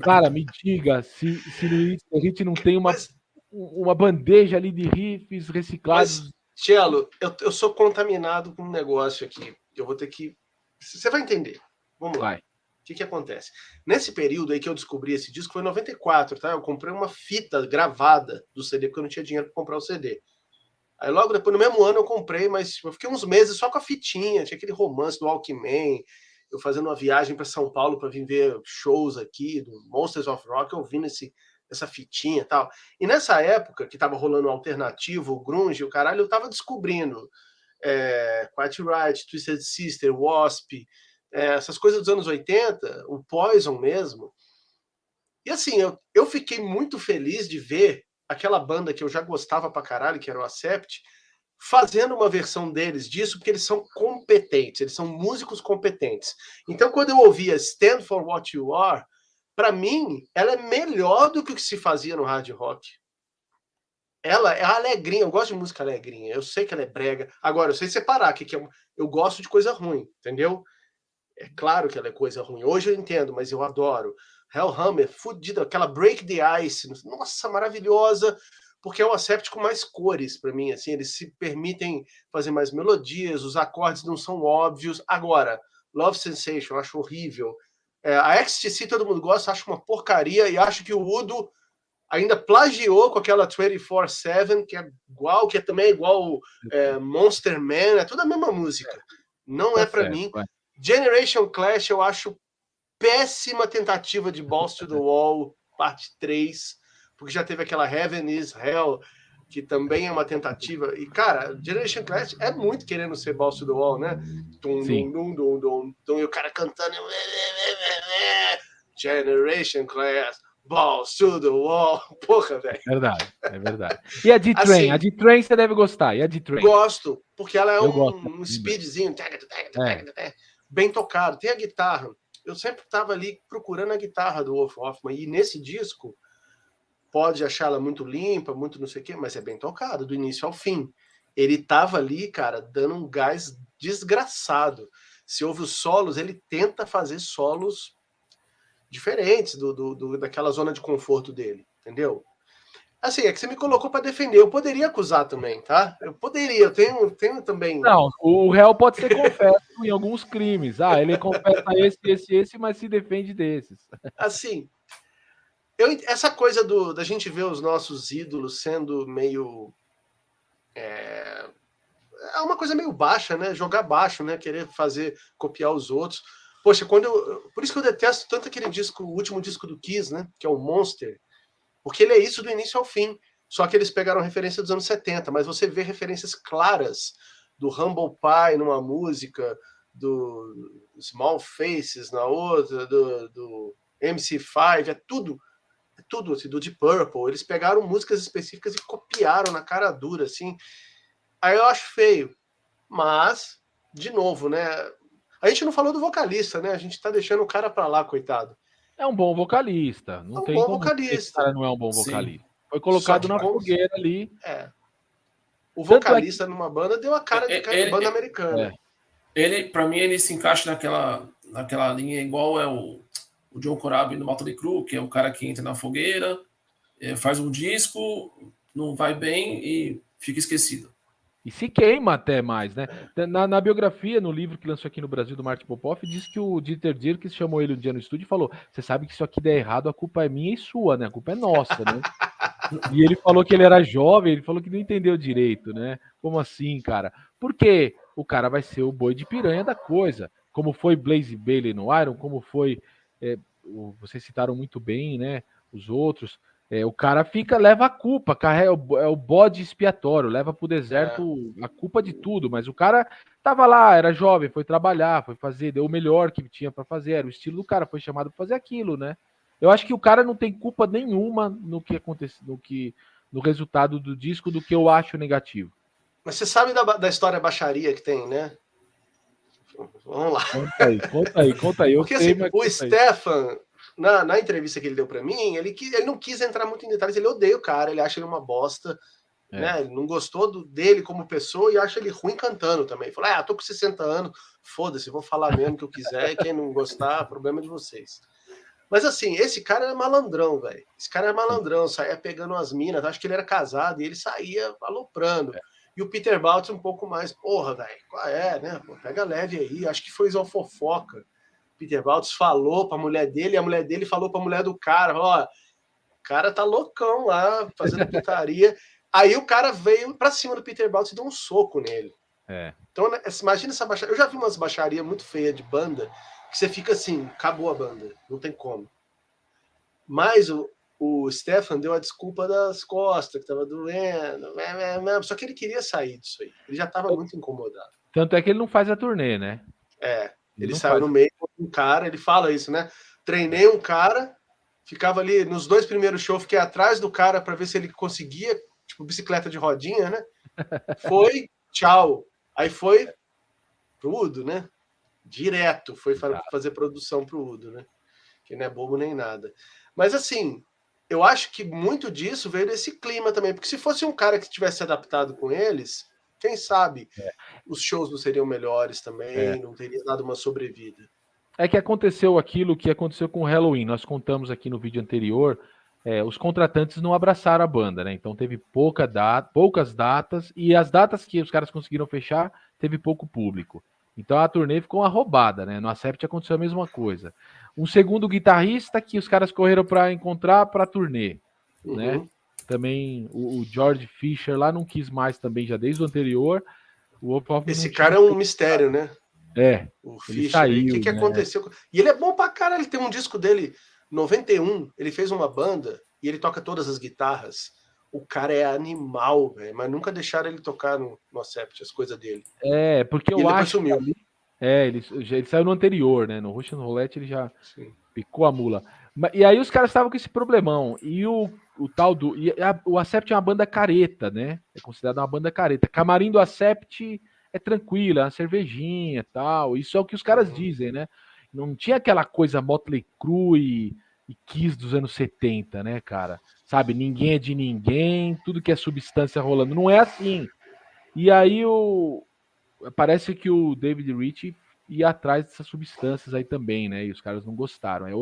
S1: Cara, me diga se a gente não tem uma bandeja ali de riffs reciclados.
S2: Mas, Cello, eu sou contaminado com um negócio aqui. Eu vou ter que... Você vai entender. Vamos lá.
S1: Vai.
S2: que acontece? Nesse período aí que eu descobri esse disco, foi em 94, tá? Eu comprei uma fita gravada do CD, porque eu não tinha dinheiro para comprar o CD. Aí logo depois, no mesmo ano, eu comprei, mas eu fiquei uns meses só com a fitinha, tinha aquele romance do Walkman, eu fazendo uma viagem para São Paulo para vir ver shows aqui, do Monsters of Rock, ouvindo essa fitinha e tal. E nessa época, que tava rolando o alternativo, o grunge, o caralho, eu tava descobrindo Quiet Riot, Twisted Sister, Wasp, essas coisas dos anos 80, o Poison mesmo. E assim, eu fiquei muito feliz de ver aquela banda que eu já gostava pra caralho, que era o Accept, fazendo uma versão deles disso, porque eles são competentes, eles são músicos competentes. Então, quando eu ouvia Stand For What You Are, pra mim, ela é melhor do que o que se fazia no hard rock. Ela é alegrinha, eu gosto de música alegrinha, eu sei que ela é brega. Agora, eu sei separar que eu gosto de coisa ruim, entendeu? É claro que ela é coisa ruim. Hoje eu entendo, mas eu adoro. Hellhammer, fudida, aquela Break the Ice, nossa, maravilhosa, porque é um Accept com mais cores para mim, assim, eles se permitem fazer mais melodias, os acordes não são óbvios. Agora, Love Sensation, eu acho horrível. A XTC todo mundo gosta, acho uma porcaria, e acho que o Udo ainda plagiou com aquela 24/7, que é igual, que também é igual Monster Man, é tudo a mesma música. Não é para mim. Generation Clash eu acho péssima tentativa de Balls to the Wall, parte 3, porque já teve aquela Heaven is Hell, que também é uma tentativa. E, cara, Generation Clash é muito querendo ser Balls to the Wall, né? E o cara cantando Generation Clash, Balls to the Wall. Porra, velho.
S1: É verdade. E a D-Train? Assim, a D-Train você deve gostar. E a D-Train?
S2: Gosto, porque ela é um speedzinho bem tocado. Tem a guitarra. Eu sempre estava ali procurando a guitarra do Wolf Hoffman. E nesse disco, pode achá-la muito limpa, muito não sei o quê, mas é bem tocado, do início ao fim. Ele estava ali, cara, dando um gás desgraçado. Se ouve os solos, ele tenta fazer solos diferentes daquela zona de conforto dele, entendeu? Assim, é que você me colocou para defender. Eu poderia acusar também, tá? Eu poderia, eu tenho também...
S1: Não, o réu pode ser confesso em alguns crimes. Ele confessa esse, mas se defende desses.
S2: Assim, essa coisa da gente ver os nossos ídolos sendo meio... É uma coisa meio baixa, né? Jogar baixo, né? Querer copiar os outros. Poxa, por isso que eu detesto tanto aquele disco, o último disco do Kiss, né? Que é o Monster. Porque ele é isso do início ao fim. Só que eles pegaram referência dos anos 70, mas você vê referências claras do Humble Pie numa música, do Small Faces na outra, do MC5, é tudo assim, do Deep Purple. Eles pegaram músicas específicas e copiaram na cara dura, assim. Aí eu acho feio. Mas, de novo, né? A gente não falou do vocalista, né? A gente tá deixando o cara pra lá, coitado.
S1: É um bom vocalista. Não tem como dizer que esse cara não é um bom vocalista. Sim. Foi colocado na fogueira ali.
S2: O vocalista numa banda deu a cara de banda americana.
S3: Ele, pra mim, ele se encaixa naquela linha igual é o John Corabi no Motley Crue, que é o cara que entra na fogueira, faz um disco, não vai bem e fica esquecido.
S1: E se queima até mais, né? Na biografia, no livro que lançou aqui no Brasil do Martin Popoff, diz que o Dieter Dierks chamou ele um dia no estúdio e falou: você sabe que isso aqui der errado, a culpa é minha e sua, né? A culpa é nossa, né? E ele falou que ele era jovem, ele falou que não entendeu direito, né? Como assim, cara? Porque o cara vai ser o boi de piranha da coisa. Como foi Blaze Bayley no Iron, como foi... vocês citaram muito bem, né? Os outros... o cara leva a culpa, carrega, é o bode expiatório, leva pro deserto a culpa de tudo, mas o cara tava lá, era jovem, foi trabalhar, foi fazer, deu o melhor que tinha para fazer, era o estilo do cara, foi chamado para fazer aquilo, né? Eu acho que o cara não tem culpa nenhuma no que aconteceu, no resultado do disco, do que eu acho negativo.
S2: Mas você sabe da história baixaria que tem, né? Vamos lá.
S1: Conta aí.
S2: Porque assim, o Stefan... Na entrevista que ele deu para mim, ele não quis entrar muito em detalhes, ele odeia o cara, ele acha ele uma bosta, né? Ele não gostou dele como pessoa e acha ele ruim cantando também. Ele falou, tô com 60 anos, foda-se, vou falar mesmo o que eu quiser, e quem não gostar, problema de vocês. Mas assim, esse cara é malandrão, velho. Esse cara é malandrão, saía pegando as minas, acho que ele era casado e ele saía aloprando. E o Peter Baltz um pouco mais, porra, velho, qual né? Pô, pega leve aí, acho que foi só fofoca. Peter Baltz falou pra mulher dele, e a mulher dele falou pra mulher do cara, ó, o cara tá loucão lá, fazendo putaria. Aí o cara veio pra cima do Peter Baltz e deu um soco nele. Então, né, imagina essa baixaria. Eu já vi umas baixarias muito feias de banda, que você fica assim, acabou a banda, não tem como. Mas o Stefan deu a desculpa das costas, que tava doendo, só que ele queria sair disso aí. Ele já tava muito incomodado.
S1: Tanto é que ele não faz a turnê, né?
S2: Ele saiu no meio com um cara, ele fala isso, né? Treinei um cara, ficava ali nos 2 primeiros shows, fiquei atrás do cara para ver se ele conseguia, tipo bicicleta de rodinha, né? Foi, tchau. Aí foi pro Udo, né? Direto, foi fazer produção pro Udo, né? Que não é bobo nem nada. Mas assim, eu acho que muito disso veio desse clima também, porque se fosse um cara que tivesse se adaptado com eles, quem sabe os shows não seriam melhores também, não teria dado uma sobrevida.
S1: É que aconteceu aquilo que aconteceu com o Halloween. Nós contamos aqui no vídeo anterior, os contratantes não abraçaram a banda, né? Então teve poucas datas, e as datas que os caras conseguiram fechar, teve pouco público. Então a turnê ficou uma roubada, né? No Accept aconteceu a mesma coisa. Um segundo guitarrista que os caras correram para encontrar para a turnê, né? Também o George Fisher lá não quis mais também, já desde o anterior.
S2: Esse cara é um mistério, né?
S1: O
S2: Fischer.
S1: saiu,
S2: o que aconteceu? E ele é bom pra caralho. Ele tem um disco dele, 91, ele fez uma banda e ele toca todas as guitarras. O cara é animal, velho, mas nunca deixaram ele tocar no Accept, as coisas dele.
S1: Porque eu acho que ali, ele saiu no anterior, né? No Russian Roulette ele já picou a mula. E aí os caras estavam com esse problemão. E o tal do... o Accept é uma banda careta, né? É considerada uma banda careta. Camarim do Accept é tranquila, é uma cervejinha e tal. Isso é o que os caras dizem, né? Não tinha aquela coisa Motley Crue e Kiss dos anos 70, né, cara? Sabe, ninguém é de ninguém, tudo que é substância rolando. Não é assim. E aí parece que o David Ritchie ia atrás dessas substâncias aí também, né? E os caras não gostaram. É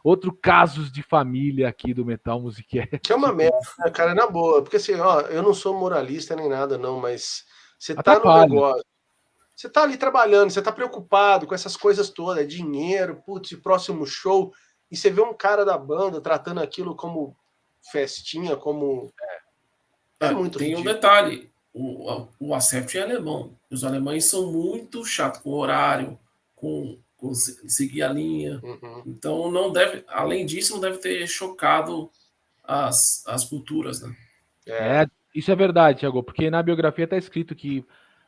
S1: outro casos de família aqui do Metal Musiquete.
S2: Que é uma merda, né, cara, na boa. Porque assim, ó, eu não sou moralista nem nada, não, mas você tá no negócio. Você tá ali trabalhando, você tá preocupado com essas coisas todas, dinheiro, putz, próximo show, e você vê um cara da banda tratando aquilo como festinha, como... muito
S3: tem
S2: ridículo.
S3: um detalhe, o Accept é alemão, os alemães são muito chatos com horário, com seguir a linha, então não deve, além disso, não deve ter chocado as culturas, né?
S1: Isso é verdade, Thiago, porque na biografia tá escrito que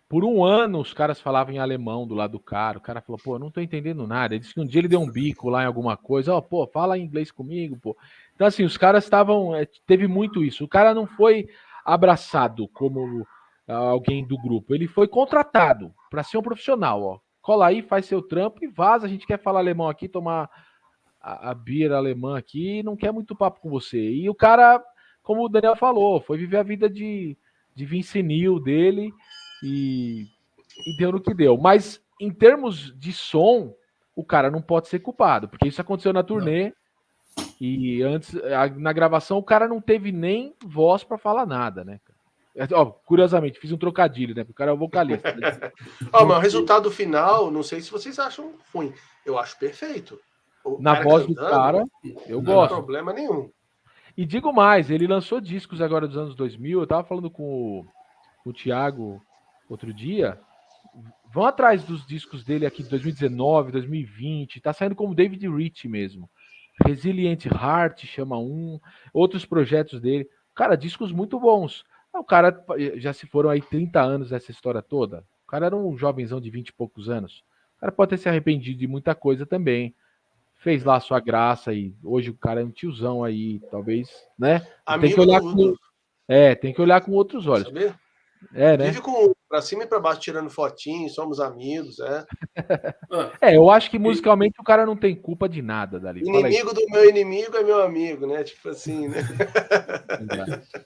S1: por um ano os caras falavam em alemão do lado do cara. O cara falou, pô, não tô entendendo nada. Ele disse que um dia ele deu um bico lá em alguma coisa. Pô, fala em inglês comigo, pô. Então, assim, os caras estavam... teve muito isso. O cara não foi abraçado como alguém do grupo. Ele foi contratado para ser um profissional, ó. Cola aí, faz seu trampo e vaza. A gente quer falar alemão aqui, tomar a beer alemã aqui, não quer muito papo com você. E o cara, como o Daniel falou, foi viver a vida de Vince Neil dele... E deu no que deu. Mas em termos de som, o cara não pode ser culpado, porque isso aconteceu na turnê. E antes, na gravação, o cara não teve nem voz para falar nada, né? Curiosamente, fiz um trocadilho, né? Porque o cara é o vocalista. Né?
S2: Mas o resultado final, não sei se vocês acham ruim. Eu acho perfeito.
S1: Na voz do cara, eu gosto.
S2: Não tem problema nenhum.
S1: E digo mais, ele lançou discos agora dos anos 2000. Eu tava falando com o Thiago outro dia, vão atrás dos discos dele aqui de 2019, 2020, tá saindo como David Ritchie mesmo. Resilient Heart chama outros projetos dele. Cara, discos muito bons. O cara já se foram aí 30 anos dessa história toda. O cara era um jovenzão de 20 e poucos anos. O cara pode ter se arrependido de muita coisa também. Fez lá a sua graça e hoje o cara é um tiozão aí, talvez, né? Tem que olhar tem que olhar com outros olhos.
S2: Saber?
S1: Né?
S2: Vive com pra cima e pra baixo tirando fotinho, somos amigos,
S1: eu acho que musicalmente o cara não tem culpa de nada dali.
S2: Inimigo do meu inimigo é meu amigo, né? Tipo assim, né?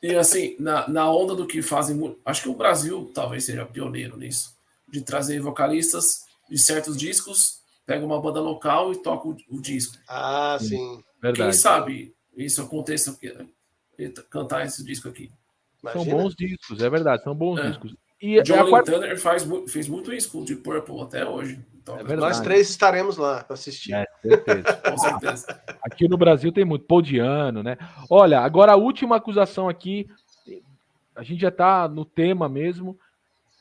S3: E assim, na onda do que fazem, acho que o Brasil talvez seja pioneiro nisso, de trazer vocalistas de certos discos, pega uma banda local e toca o disco.
S2: Sim.
S1: Verdade.
S3: Quem sabe isso aconteça, cantar esse disco aqui.
S1: Imagina. São bons discos, é verdade, são bons discos.
S3: E John Turner fez muito isso com o Deep Purple até hoje.
S2: Nós 3 estaremos lá para assistir.
S1: Certeza.
S3: Com certeza.
S1: Aqui no Brasil tem muito. Podiano, né? Olha, agora a última acusação aqui, a gente já tá no tema mesmo.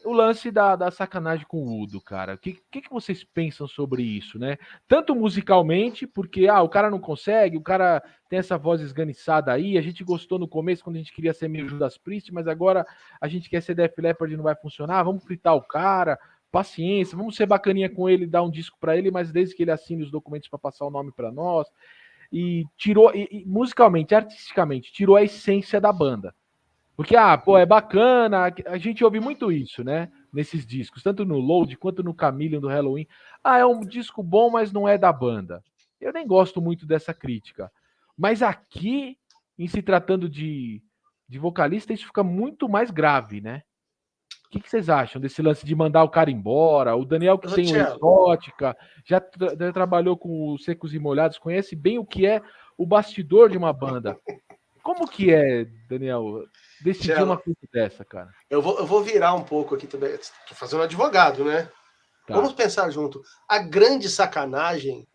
S1: O lance da sacanagem com o Udo, cara. O que vocês pensam sobre isso, né? Tanto musicalmente, porque o cara não consegue, o cara tem essa voz esganiçada aí, a gente gostou no começo quando a gente queria ser meio Judas Priest, mas agora a gente quer ser Def Leppard e não vai funcionar, vamos fritar o cara, paciência, vamos ser bacaninha com ele, dar um disco para ele, mas desde que ele assine os documentos para passar o nome para nós. E tirou, musicalmente, artisticamente, tirou a essência da banda. Porque, é bacana, a gente ouve muito isso, né? Nesses discos, tanto no Load quanto no Chameleon do Halloween. É um disco bom, mas não é da banda. Eu nem gosto muito dessa crítica. Mas aqui, em se tratando de vocalista, isso fica muito mais grave, né? O que vocês acham desse lance de mandar o cara embora? O Daniel, que tem o Exótica, já trabalhou com os Secos e Molhados, conhece bem o que é o bastidor de uma banda. Como que é, Daniel, decidir uma coisa dessa, cara?
S2: Eu vou virar um pouco aqui também. Tô fazendo advogado, né? Tá. Vamos pensar junto. A grande sacanagem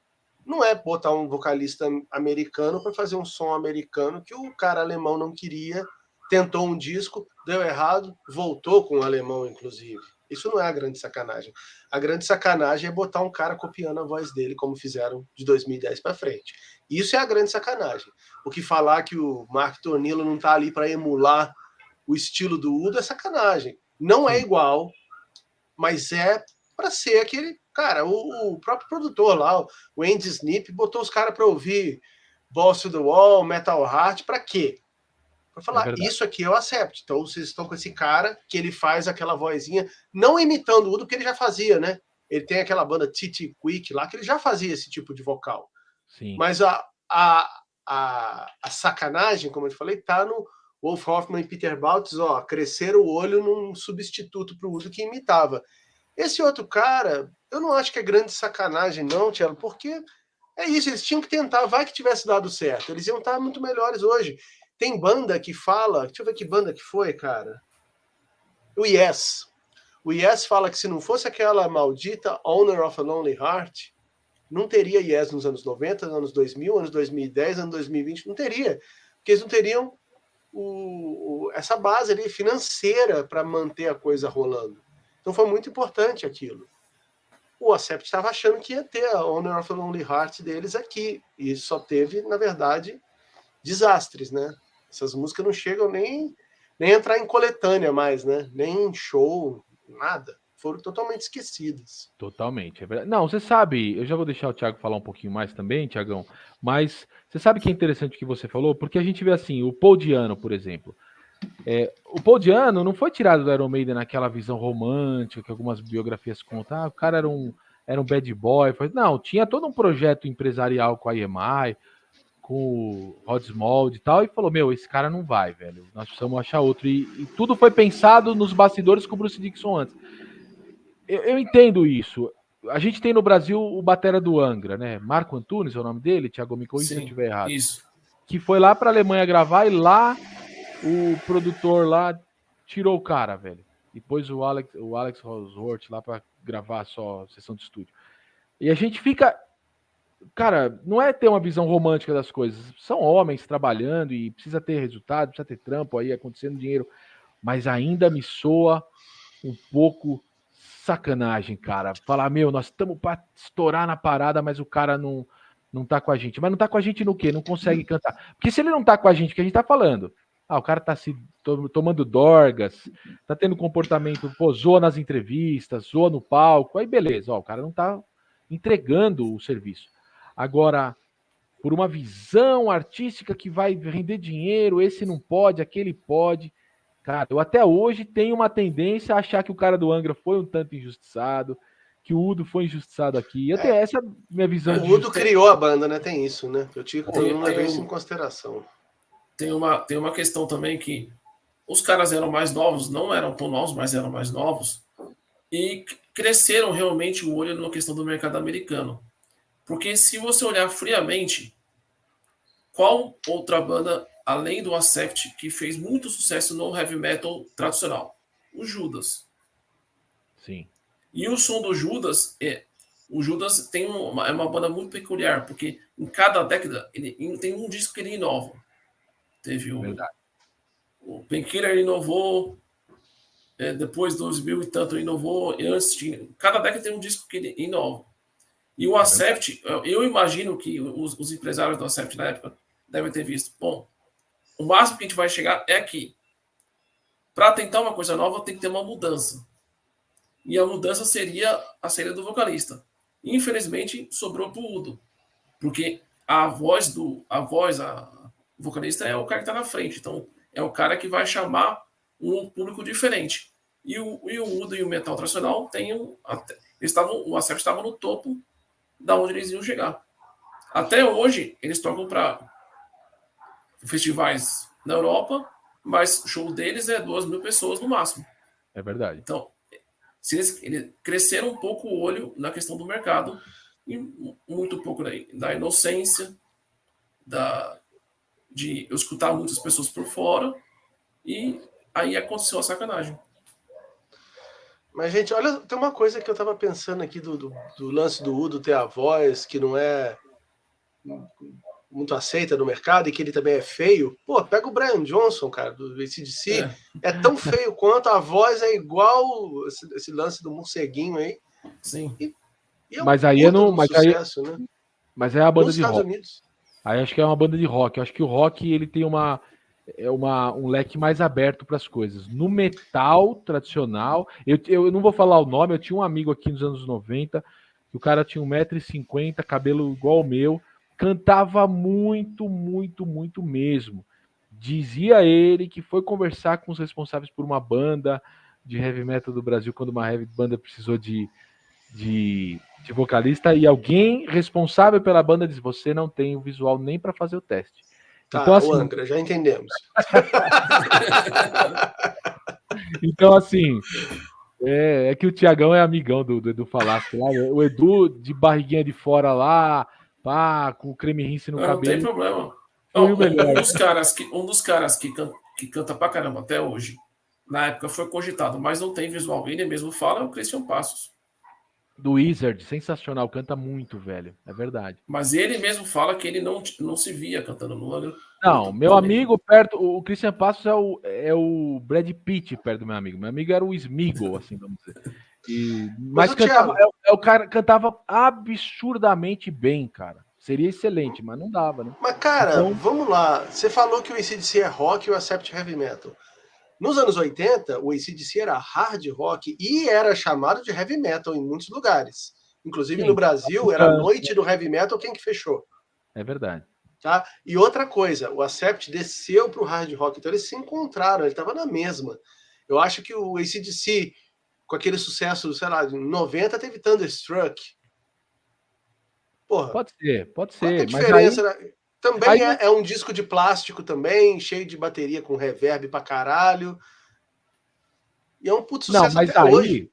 S2: não é botar um vocalista americano para fazer um som americano que o cara alemão não queria, tentou um disco, deu errado, voltou com o alemão, inclusive. Isso não é a grande sacanagem. A grande sacanagem é botar um cara copiando a voz dele, como fizeram de 2010 para frente. Isso é a grande sacanagem. O que falar que o Mark Tornillo não está ali para emular o estilo do Udo é sacanagem. Não é igual, mas é para ser aquele... Cara, o próprio produtor lá, o Andy Snip, botou os caras para ouvir Balls to the Wall, Metal Heart, para quê? Para falar, isso aqui eu acepto. Então vocês estão com esse cara que ele faz aquela vozinha, não imitando o Udo, que ele já fazia, né? Ele tem aquela banda T.T. Quick lá, que ele já fazia esse tipo de vocal.
S1: Sim.
S2: Mas a sacanagem, como eu te falei, tá no Wolf Hoffman e Peter Baltz, cresceram o olho num substituto para o Udo que imitava. Esse outro cara, eu não acho que é grande sacanagem não, Tchelo, porque é isso, eles tinham que tentar, vai que tivesse dado certo, eles iam estar muito melhores hoje. Tem banda que fala, deixa eu ver que banda que foi, cara. O Yes. O Yes fala que se não fosse aquela maldita Owner of a Lonely Heart, não teria Yes nos anos 90, anos 2000, anos 2010, anos 2020, não teria. Porque eles não teriam essa base ali financeira para manter a coisa rolando. Então foi muito importante aquilo. O Accept estava achando que ia ter a Owner of a Lonely Heart deles aqui. E só teve, na verdade, desastres, né? Essas músicas não chegam nem entrar em coletânea mais, né? Nem em show, nada. Foram totalmente esquecidas.
S1: Totalmente, é verdade. Não, você sabe, eu já vou deixar o Thiago falar um pouquinho mais também, Thiagão, mas você sabe que é interessante o que você falou? Porque a gente vê assim, o Paul Di'Anno, por exemplo. O Paul Di'Anno não foi tirado do Iron Maiden naquela visão romântica que algumas biografias contam. O cara era um bad boy. Não, tinha todo um projeto empresarial com a EMI, com o Rod Smallwood e tal, e falou, esse cara não vai, velho. Nós precisamos achar outro. E tudo foi pensado nos bastidores com o Bruce Dickinson antes. Eu entendo isso. A gente tem no Brasil o batera do Angra, né? Marco Antunes é o nome dele, Thiago, me corrija se eu estiver errado.
S3: Isso.
S1: Que foi lá para a Alemanha gravar e lá o produtor lá tirou o cara, velho. E pôs o Alex Rosworth lá para gravar só sessão de estúdio. E a gente fica... Cara, não é ter uma visão romântica das coisas. São homens trabalhando e precisa ter resultado, precisa ter trampo aí, acontecendo dinheiro. Mas ainda me soa um pouco sacanagem, cara. Falar, nós estamos para estourar na parada, mas o cara não tá com a gente. Mas não tá com a gente no quê? Não consegue cantar. Porque se ele não tá com a gente, o que a gente tá falando? O cara tá se tomando dorgas, tá tendo comportamento, zoa nas entrevistas, zoa no palco, aí beleza, o cara não tá entregando o serviço. Agora, por uma visão artística que vai render dinheiro, esse não pode, aquele pode. Cara, eu até hoje tenho uma tendência a achar que o cara do Angra foi um tanto injustiçado, que o Udo foi injustiçado aqui. Eu tenho essa minha visão.
S2: O Udo criou a banda, né? Tem isso, né? Eu não levei isso em consideração.
S3: Tem uma questão também que os caras eram mais novos, não eram tão novos, mas eram mais novos, e cresceram realmente o olho na questão do mercado americano. Porque se você olhar friamente, qual outra banda, além do Accept, que fez muito sucesso no heavy metal tradicional? O Judas.
S1: Sim.
S3: E o som do Judas, O Judas tem é uma banda muito peculiar, porque em cada década ele tem um disco que ele inova. Teve o Painkiller inovou, depois 2000 e tanto inovou, e antes tinha. Cada década tem um disco que ele inova. E o Accept, eu imagino que os empresários do Accept na época devem ter visto. Bom, o máximo que a gente vai chegar é aqui. Para tentar uma coisa nova, tem que ter uma mudança. E a mudança seria a saída do vocalista. Infelizmente, sobrou pro Udo. Porque o vocalista é o cara que está na frente. Então, é o cara que vai chamar um público diferente. E o Udo e o metal tradicional o Accept estava no topo da onde eles iam chegar. Até hoje, eles tocam para festivais na Europa, mas o show deles é 2.000 pessoas no máximo.
S1: É verdade.
S3: Então, se eles cresceram um pouco o olho na questão do mercado e muito pouco da inocência, de eu escutar muitas pessoas por fora, e aí aconteceu a sacanagem.
S2: Mas, gente, olha, tem uma coisa que eu tava pensando aqui do lance do Udo ter a voz, que não é muito aceita no mercado e que ele também é feio. Pô, pega o Brian Johnson, cara, do AC/DC. É tão feio quanto, a voz é igual esse lance do morceguinho aí.
S3: Sim.
S1: Mas aí é no
S2: sucesso, né?
S1: Mas é a banda
S2: nos
S1: de
S2: Estados
S1: rock.
S2: Unidos.
S1: Aí acho que é uma banda de rock. Eu acho que o rock ele tem um leque mais aberto para as coisas. No metal tradicional, eu não vou falar o nome, eu tinha um amigo aqui nos anos 90, que o cara tinha 1,50 m, cabelo igual ao meu, cantava muito, muito, muito mesmo. Dizia ele que foi conversar com os responsáveis por uma banda de heavy metal do Brasil, quando uma heavy banda precisou de vocalista, e alguém responsável pela banda disse: você não tem o visual nem para fazer o teste.
S2: Tá,
S1: então, assim,
S2: o Angra, já entendemos.
S1: Então, assim, é que o Thiagão é amigão do Edu Falaschi lá. O Edu de barriguinha de fora lá, pá, com o creme rinse no cabelo.
S3: Não tem problema.
S1: Foi o melhor.
S3: Um dos caras que canta pra caramba até hoje, na época foi cogitado, mas não tem visual, ele mesmo fala, é o Christian Passos.
S1: Do Wizard, sensacional, canta muito, velho, é verdade.
S3: Mas ele mesmo fala que ele não se via cantando no Angra.
S1: Não, meu amigo perto, o Christian Passos é o Brad Pitt perto do meu amigo. Meu amigo era o Smeagol, assim, vamos dizer. Mas cantava, o cara cantava absurdamente bem, cara. Seria excelente, mas não dava, né?
S2: Mas, cara, então, vamos lá. Você falou que o AC/DC é rock e o Accept heavy metal. Nos anos 80, o AC/DC era hard rock e era chamado de heavy metal em muitos lugares. Inclusive, sim, no Brasil, era a noite do heavy metal, quem que fechou?
S1: É verdade.
S2: Tá? E outra coisa, o Accept desceu para o hard rock, então eles se encontraram, ele estava na mesma. Eu acho que o AC/DC, com aquele sucesso, sei lá, em 90, teve Thunderstruck. Porra,
S1: pode ser.
S2: Qual é a diferença?
S1: Mas aí...
S2: Também é um disco de plástico também, cheio de bateria com reverb pra caralho. E é um puto sucesso
S1: mas
S2: até hoje.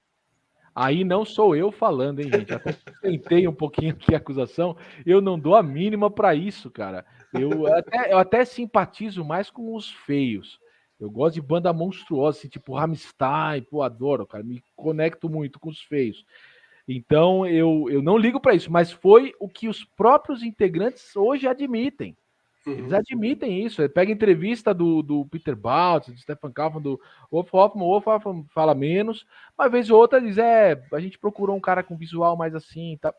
S1: Aí não sou eu falando, hein, gente? Até tentei um pouquinho aqui a acusação. Eu não dou a mínima para isso, cara. Eu até simpatizo mais com os feios. Eu gosto de banda monstruosa, assim, tipo Rammstein, pô, adoro, cara. Me conecto muito com os feios. Então, eu não ligo para isso, mas foi o que os próprios integrantes hoje admitem. Eles admitem isso. Pega entrevista do Peter Baltz, do Stefan Kaufmann, do Wolf Hoffmann. O Wolf Hoffmann fala menos, uma vez ou outra diz, a gente procurou um cara com visual mais assim, tá,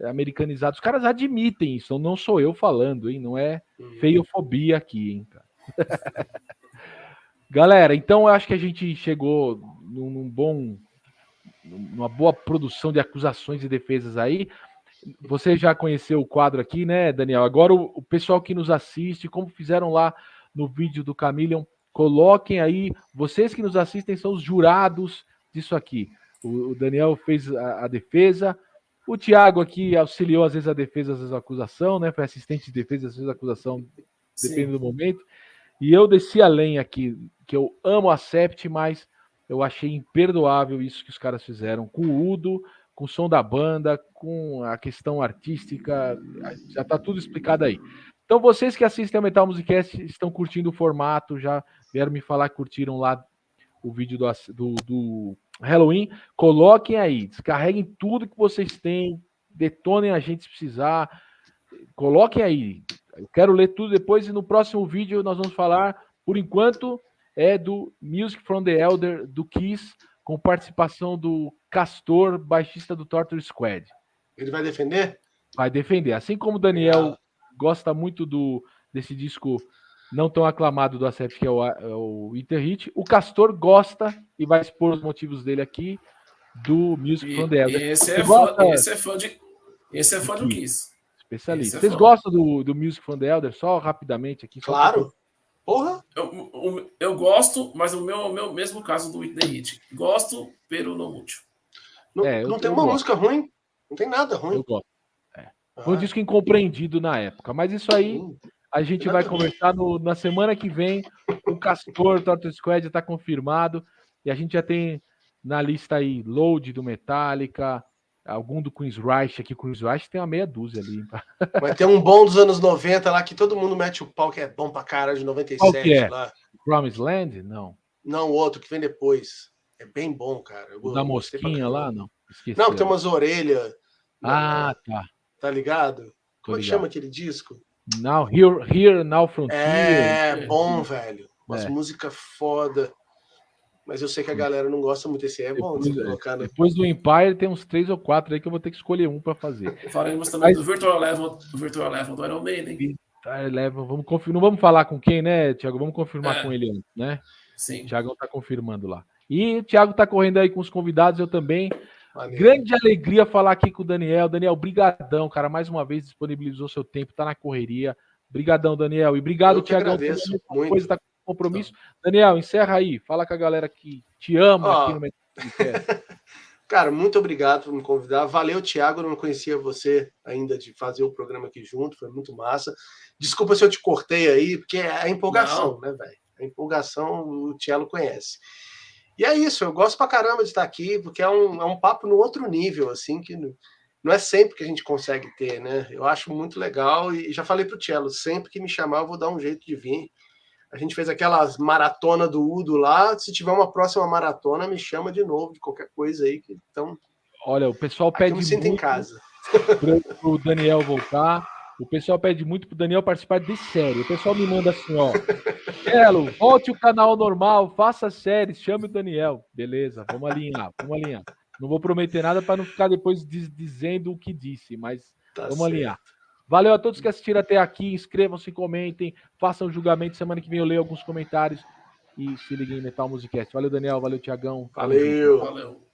S1: americanizado. Os caras admitem isso, então não sou eu falando, hein? Não é feiofobia aqui, hein, cara. Galera, então eu acho que a gente chegou numa boa produção de acusações e defesas aí. Você já conheceu o quadro aqui, né, Daniel? Agora o pessoal que nos assiste, como fizeram lá no vídeo do Chameleon, coloquem aí, vocês que nos assistem são os jurados disso aqui. O Daniel fez a defesa, o Thiago aqui auxiliou às vezes a defesa, às vezes a acusação, né? Foi assistente de defesa, às vezes a acusação, depende do momento. E eu desci a lenha aqui, que eu amo a Accept, mas eu achei imperdoável isso que os caras fizeram com o Udo, com o som da banda, com a questão artística, já está tudo explicado aí. Então, vocês que assistem ao Metal Musicast estão curtindo o formato, já vieram me falar que curtiram lá o vídeo do Halloween, coloquem aí, descarreguem tudo que vocês têm, detonem a gente se precisar. Coloquem aí. Eu quero ler tudo depois e no próximo vídeo nós vamos falar, por enquanto, do Music from the Elder, do Kiss, com participação do Castor, baixista do Torture Squad.
S2: Ele vai defender?
S1: Vai defender. Assim como o Daniel gosta muito desse disco não tão aclamado do Accept, que é o Winter Hit, o Castor gosta e vai expor os motivos dele aqui do Music from the Elder.
S3: Esse é fã do Kiss.
S1: Especialista. Vocês gostam do Music from the Elder? Só rapidamente aqui.
S2: Claro. Porra!
S3: Eu gosto, mas o meu mesmo caso do Winter Hit. Gosto, pero não muito.
S2: Não tem uma música ruim. Não tem nada ruim.
S1: Eu gosto. Foi um disco incompreendido na época. Mas isso aí a gente vai conversar na semana que vem. O Castor, Torture Squad está confirmado. E a gente já tem na lista aí Load do Metallica, algum do Queen's Reich aqui. Queen's Reich tem uma meia dúzia ali.
S2: Vai ter um bom dos anos 90 lá que todo mundo mete o pau, que é bom pra cara, de 97.
S1: Qual que é?
S2: Lá.
S1: Promised Land? Não.
S2: Não, o outro que vem depois. É bem bom, cara.
S1: O da mosquinha lá? Não. Esqueci.
S2: Não, tem umas orelhas.
S1: Tá.
S2: Tá ligado? Como é que chama aquele disco?
S1: Now, Here, Now Frontier.
S2: É bom, velho. Umas músicas foda. Mas eu sei que a galera não gosta muito. Esse bom de colocar, né?
S1: Depois do Empire tem uns 3 ou 4 aí que eu vou ter que escolher um para fazer.
S3: Faremos também do Virtual Level do Iron Maiden.
S1: Não vamos falar com quem, né, Thiago? Vamos confirmar com ele antes, né?
S3: Sim.
S1: O Thiago tá confirmando lá. E o Thiago tá correndo aí com os convidados, eu também.
S2: Valeu.
S1: Grande alegria falar aqui com o Daniel. Daniel, brigadão, cara. Mais uma vez disponibilizou seu tempo, tá na correria. Brigadão, Daniel. E obrigado, Thiago.
S2: Agradeço muito.
S1: Coisa tá com compromisso. Daniel, encerra aí. Fala com a galera que te ama aqui no Metallica.
S2: Cara, muito obrigado por me convidar. Valeu, Thiago. Eu não conhecia você ainda de fazer o programa aqui junto. Foi muito massa. Desculpa se eu te cortei aí, porque é a empolgação, né, velho? A empolgação o Thiago conhece. E é isso, eu gosto pra caramba de estar aqui, porque é um papo no outro nível, assim, que não é sempre que a gente consegue ter, né? Eu acho muito legal e já falei pro Thiago, sempre que me chamar eu vou dar um jeito de vir. A gente fez aquelas maratona do Udo lá, se tiver uma próxima maratona, me chama de novo, de qualquer coisa aí. Então,
S1: olha, o pessoal pede
S2: eu me sinto
S1: muito
S2: em casa.
S1: Pro Daniel voltar. O pessoal pede muito pro Daniel participar de série. O pessoal me manda assim, ó. Elo, volte o canal normal, faça séries, chame o Daniel. Beleza, vamos alinhar. Não vou prometer nada para não ficar depois dizendo o que disse, mas vamos alinhar. Valeu a todos que assistiram até aqui. Inscrevam-se, comentem, façam julgamento. Semana que vem eu leio alguns comentários e se liguem em Metal Musicast. Valeu, Daniel. Valeu, Tiagão.
S2: Valeu.